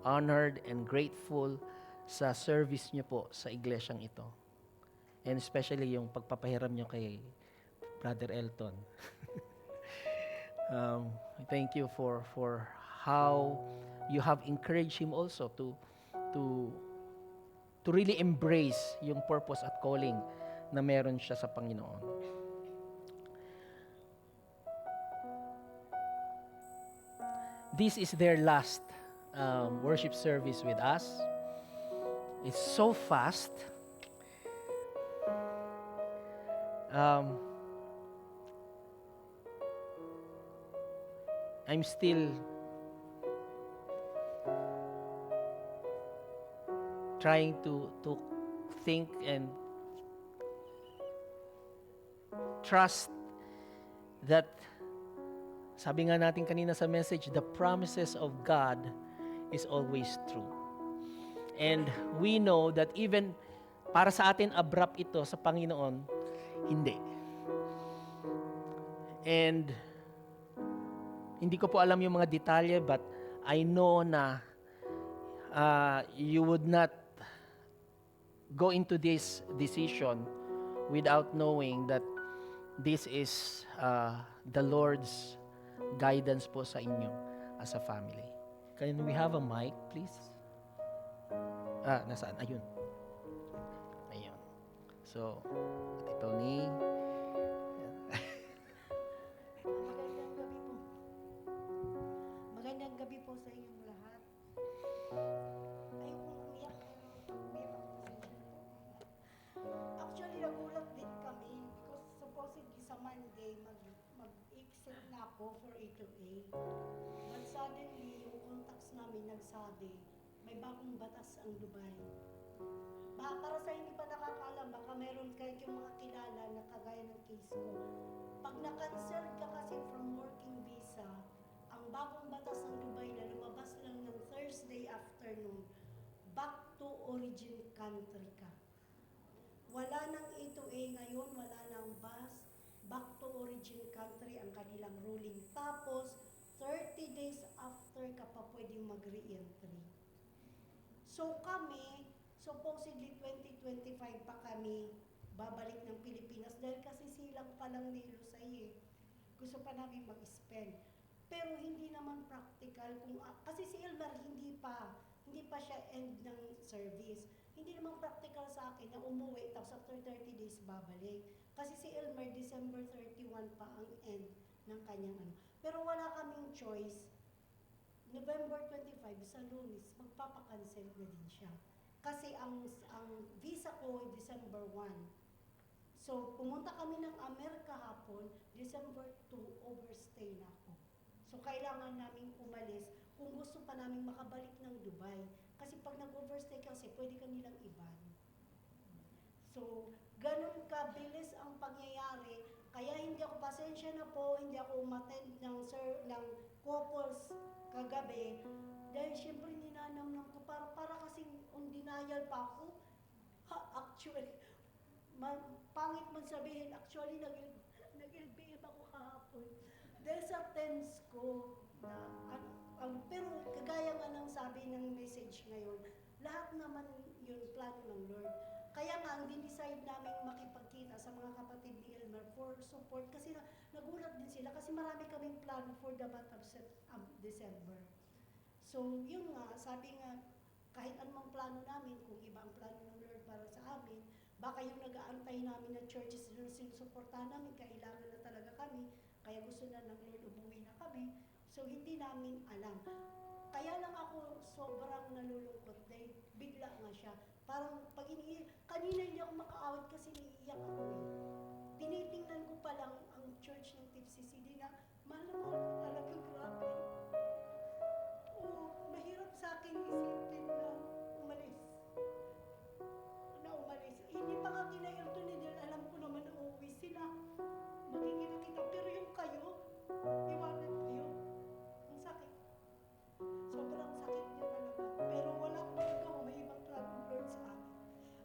honored and grateful sa service niyo po sa iglesyang ito. And especially yung pagpapahiram niyo kay Brother Elton. Thank you for how you have encouraged him also to really embrace yung purpose at calling na meron siya sa Panginoon. This is their last worship service with us. It's so fast. I'm still trying to think and trust that, sabi nga natin kanina sa message, the promises of God is always true. And we know that even para sa atin abrupt ito sa Panginoon, hindi. And hindi ko po alam yung mga detalye, but I know na you would not go into this decision without knowing that this is the Lord's guidance po sa inyo as a family. Can we have a mic, please? Nasaan? Ayun. Ayun. So, Ate Tony. Magandang gabi po. Magandang gabi po sa inyong lahat. Ayokong umiyak pero umiyak ako sa inyo. Actually, nagulat din kami because supposedly sa Monday mag-exit na ako for A2A. But suddenly, yung contacts namin nagsabi, may bagong batas ang Dubai. Para sa hindi pa nakakaalam, baka meron kahit yung mga kilala na kagaya ng case ko. Pag na-cancel ka kasi from working visa, ang bagong batas ng Dubai na lumabas lang ng Thursday afternoon, back to origin country ka. Wala nang A2A ngayon, wala nang bus, back to origin country ang kanilang ruling. Tapos, 30 days after ka pa pwedeng mag-re-entry. So kami, supposedly 2025 pa kami babalik ng Pilipinas dahil kasi silang pa lang ni Lusay eh. Gusto pa namin mag-spend. Pero hindi naman practical kasi si Elmer hindi pa siya end ng service. Hindi naman practical sa akin na umuwi tapos after 30 days babalik. Kasi si Elmer December 31 pa ang end ng kanyang ano. Pero wala kaming choice. November 25 sa Lunes magpapakancel na din siya. Kasi ang visa ko December 1. So, pumunta kami ng Amerika hapon, December 2, overstay na ako. So, kailangan namin umalis kung gusto pa namin makabalik ng Dubai. Kasi pag nag-overstay kasi, pwede ka nilang iban. So, ganun kabilis ang pangyayari. Kaya hindi ako, pasensya na po, hindi ako umattend ng couples kagabi. Dahil syempre ninanamnam ko, para kasing on denial pa ako. Actually, pangit man sabihin, actually nag-LBM ako kahapon. Dahil sa tense ko, pero kagaya nga ng sabi ng message ngayon, lahat naman yun plano ng Lord. Kaya nga, ang dinicide namin makipagkita sa mga kapatid ni Elmer for support kasi nagulat din sila kasi marami kaming plano for the month of December. So, yun nga, sabi nga, kahit anumang plano namin, kung iba ang plano ng Lord para sa amin, baka yung nag-aantay namin na churches na sinusuportahan namin, kailangan na talaga kami, kaya gusto na ng Lord umuwi na kami. So, hindi namin alam. Kaya lang ako sobrang nalulungkot dahil bigla nga siya. Parang pag kanina hindi ako makaawit kasi naiiyak ako eh. Tinitingnan ko pa lang ang church ng TFCCD na mahal na mahal ko talaga, grabe. Mahirap sa akin isipin na umalis. Hindi pa nga kina Elton dahil alam ko naman na uuwi sila. Magiging nakita. Pero yung kayo, iwanan kayo. Ang sakit. Sobrang sakit niya talaga. Pero wala akong magagawa. May ibang plano ng Lord sa akin.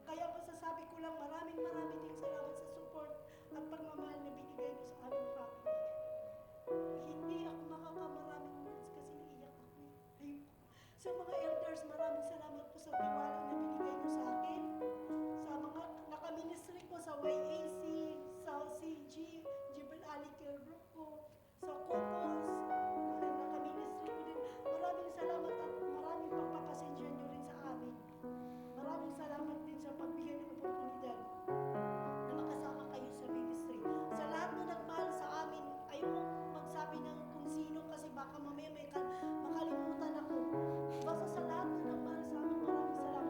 Kaya masasabi ko lang maraming din salamat sa support at pagmamahal na binigay mo sa aming family. Hindi ako makakamaraming words kasi naiiyak ako. Ayun. Sa mga elders, maraming salamat po sa tiwala na binigay niyo sa akin. Sa mga nakaministry ko sa YAC, sa CG, Jebel Ali Care Group ko, sa couples, nakaministry ko din. Maraming salamat at maraming pagpapasensya niyo rin sa amin. Maraming salamat din sa pagbigay ng oportunidad na makasama kayo sa ministry. Sa lahat na nagmahal sa amin, ayoko magsabi ng kung sino kasi baka mamaya makalimutan ako. Basta sa lahat na nagmahal sa amin, maraming salamat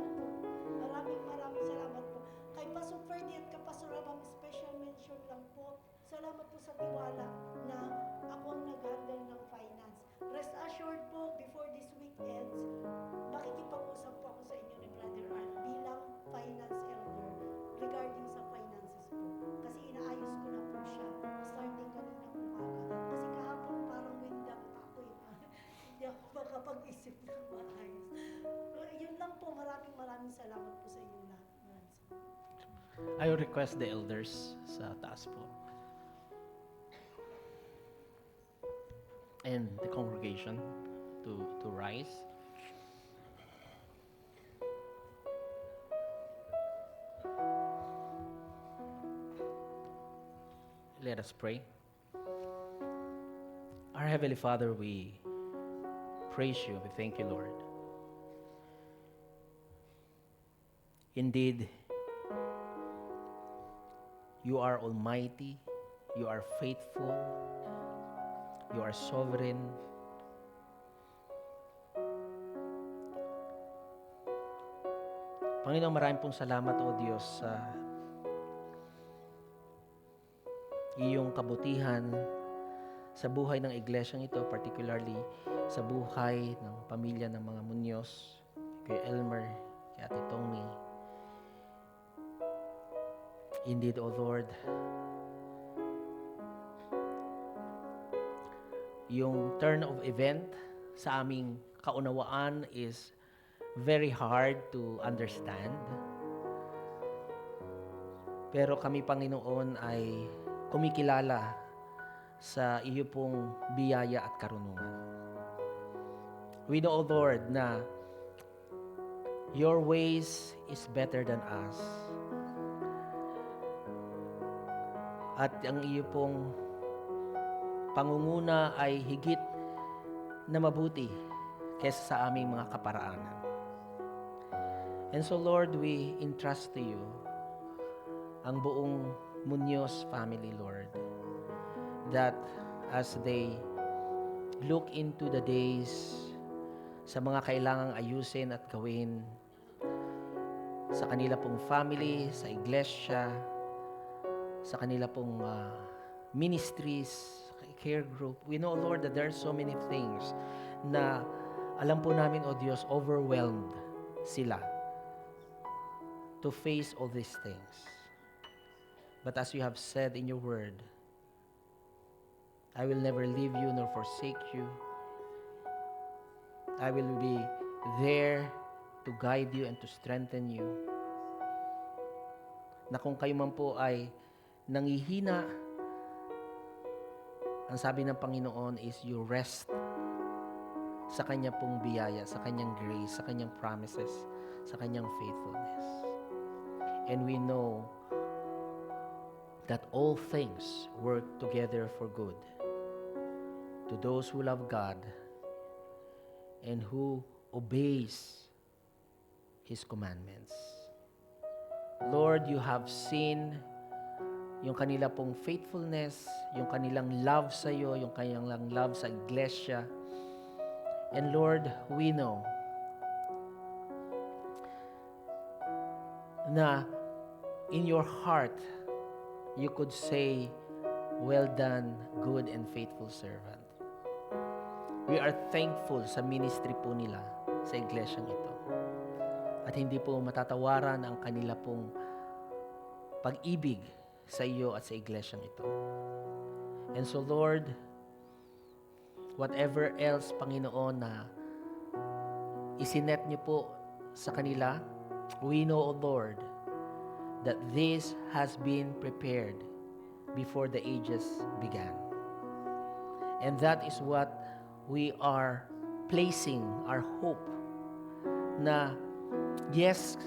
Ferdy at Kapasarabang, special mention lang po. Salamat po sa tiwala na ako ang nag-handle ng finance. Rest assured po, before this week ends, makikipag-usap po ako sa inyo ni Brother Art bilang finance elder regarding sa finances po. Kasi inaayos ko na po siya starting kaninang umaga. Kasi kahapon parang windang ako eh. Hindi ako makapag-isip ng maayos. Yun lang po, maraming salamat po sa inyo lahat. I will request the elders sa taas po. And the congregation to rise. Let us pray. Our Heavenly Father, we praise you. We thank you, Lord. Indeed, you are almighty, you are faithful, you are sovereign. Panginoon, maraming pong salamat, O Diyos, sa iyong kabutihan sa buhay ng iglesyang ito, particularly sa buhay ng pamilya ng mga Muñoz, kay Elmer, kay Ate Tony. Indeed, O Lord, yung turn of event sa aming kaunawaan is very hard to understand. Pero kami, Panginoon, ay kumikilala sa iyo pong biyaya at karunungan. We know, O Lord, na your ways is better than us. At ang iyo pong pangunguna ay higit na mabuti kaysa sa aming mga kaparaanan. And so, Lord, we entrust to you ang buong Muñoz family, Lord, that as they look into the days sa mga kailangang ayusin at gawin sa kanila pong family, sa iglesia, sa kanila pong ministries, care group. We know, Lord, that there are so many things na alam po namin, O Diyos, overwhelmed sila to face all these things. But as you have said in your word, I will never leave you nor forsake you. I will be there to guide you and to strengthen you. Na kung kayo man po ay nangihina, ang sabi ng Panginoon is you rest sa Kanya pong biyaya, sa Kanyang grace, sa Kanyang promises, sa Kanyang faithfulness. And we know that all things work together for good to those who love God and who obeys His commandments. Lord, you have seen yung kanila pong faithfulness, yung kanilang love sa iyo, yung kanilang love sa iglesia. And Lord, we know na in your heart, you could say, well done, good and faithful servant. We are thankful sa ministry po nila sa iglesyang ito. At hindi po matatawaran ang kanila pong pag-ibig sa iyo at sa iglesyang ito. And so, Lord, whatever else, Panginoon, na isinet niyo po sa kanila, we know, O Lord, that this has been prepared before the ages began. And that is what we are placing our hope na, yes,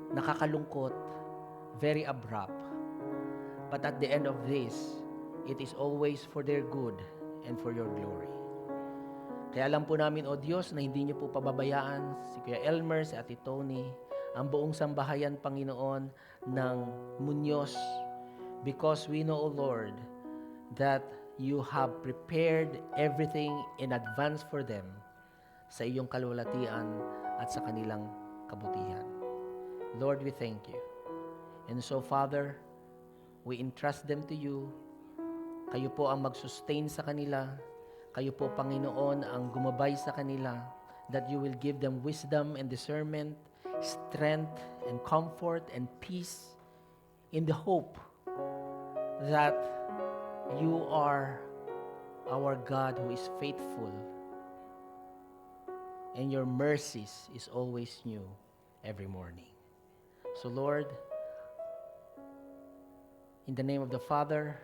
nakakalungkot, very abrupt, but at the end of this, it is always for their good and for your glory. Kaya alam po namin, O Diyos, na hindi niyo po pababayaan si Kuya Elmer, si Ate Tony, ang buong sambahayan, Panginoon, ng Muñoz, because we know, O Lord, that you have prepared everything in advance for them sa iyong kalwalatian at sa kanilang kabutihan. Lord, we thank you. And so, Father, we entrust them to you. Kayo po ang mag-sustain sa kanila. Kayo po, Panginoon, ang gumabay sa kanila, that you will give them wisdom and discernment, strength and comfort and peace in the hope that you are our God who is faithful, and your mercies is always new every morning. So, Lord, in the name of the Father,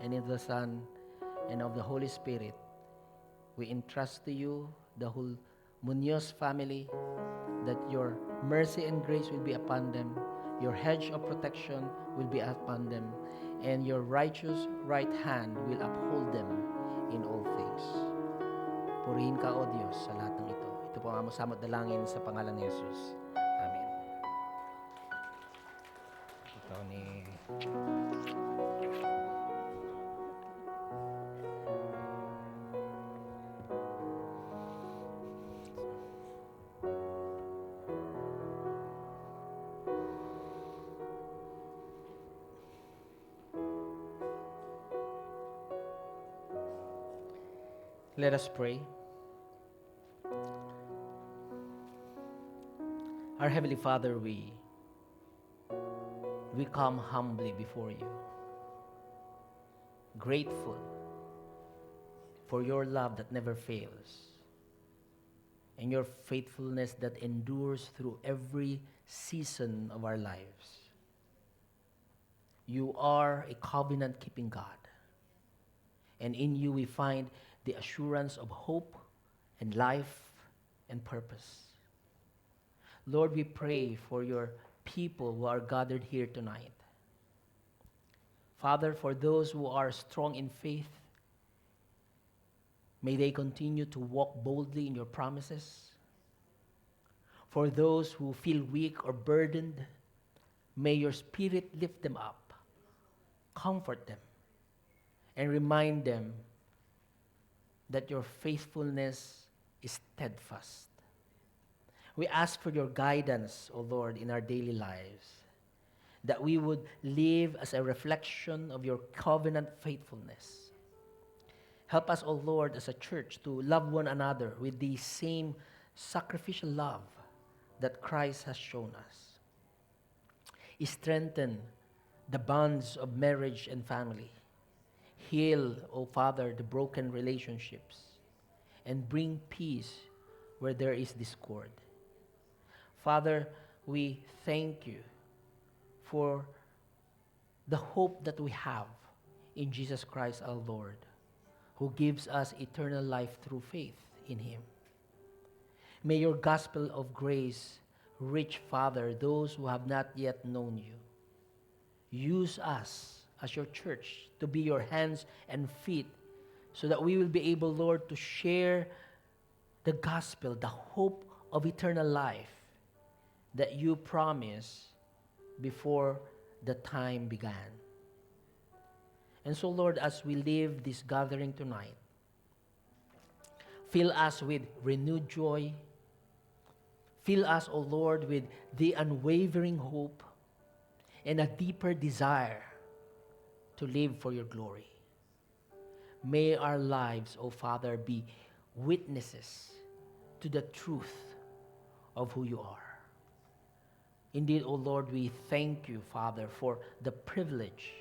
and of the Son, and of the Holy Spirit, we entrust to you the whole Munoz family, that your mercy and grace will be upon them, your hedge of protection will be upon them, and your righteous right hand will uphold them in all things. Purihin ka, O Diyos, sa lahat ng ito. Ito po ang amang dalangin sa pangalan ni Jesus. Amen. Ito ni... Let us pray. Our Heavenly Father, we come humbly before you, grateful for your love that never fails and your faithfulness that endures through every season of our lives. You are a covenant-keeping God, and in you we find the assurance of hope and life and purpose. Lord, we pray for your people who are gathered here tonight. Father, for those who are strong in faith, may they continue to walk boldly in your promises. For those who feel weak or burdened, may your Spirit lift them up, comfort them, and remind them that your faithfulness is steadfast. We ask for your guidance, O Lord, in our daily lives, that we would live as a reflection of your covenant faithfulness. Help us, O Lord, as a church to love one another with the same sacrificial love that Christ has shown us. Strengthen the bonds of marriage and family. Heal, O Father, the broken relationships, and bring peace where there is discord. Father, we thank you for the hope that we have in Jesus Christ our Lord, who gives us eternal life through faith in him. May your gospel of grace reach, Father, those who have not yet known you. Use us as your church to be your hands and feet, so that we will be able, Lord, to share the gospel, the hope of eternal life that you promised before the time began. And so, Lord, as we leave this gathering tonight, fill us with renewed joy. Fill us, O Lord, with the unwavering hope and a deeper desire to live for your glory. May our lives, O Father, be witnesses to the truth of who you are. Indeed, O Lord, we thank you, Father, for the privilege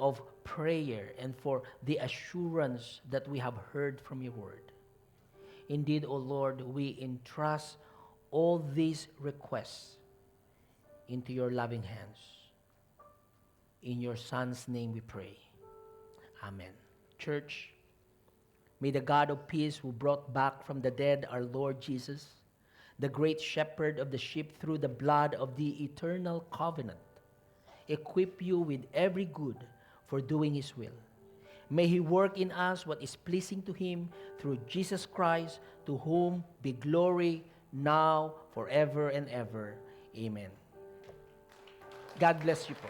of prayer and for the assurance that we have heard from your word. Indeed, O Lord, we entrust all these requests into your loving hands. In your Son's name we pray. Amen. Church, may the God of peace, who brought back from the dead our Lord Jesus, the great shepherd of the sheep through the blood of the eternal covenant, equip you with every good for doing his will. May he work in us what is pleasing to him through Jesus Christ, to whom be glory now, forever and ever. Amen. God bless you po.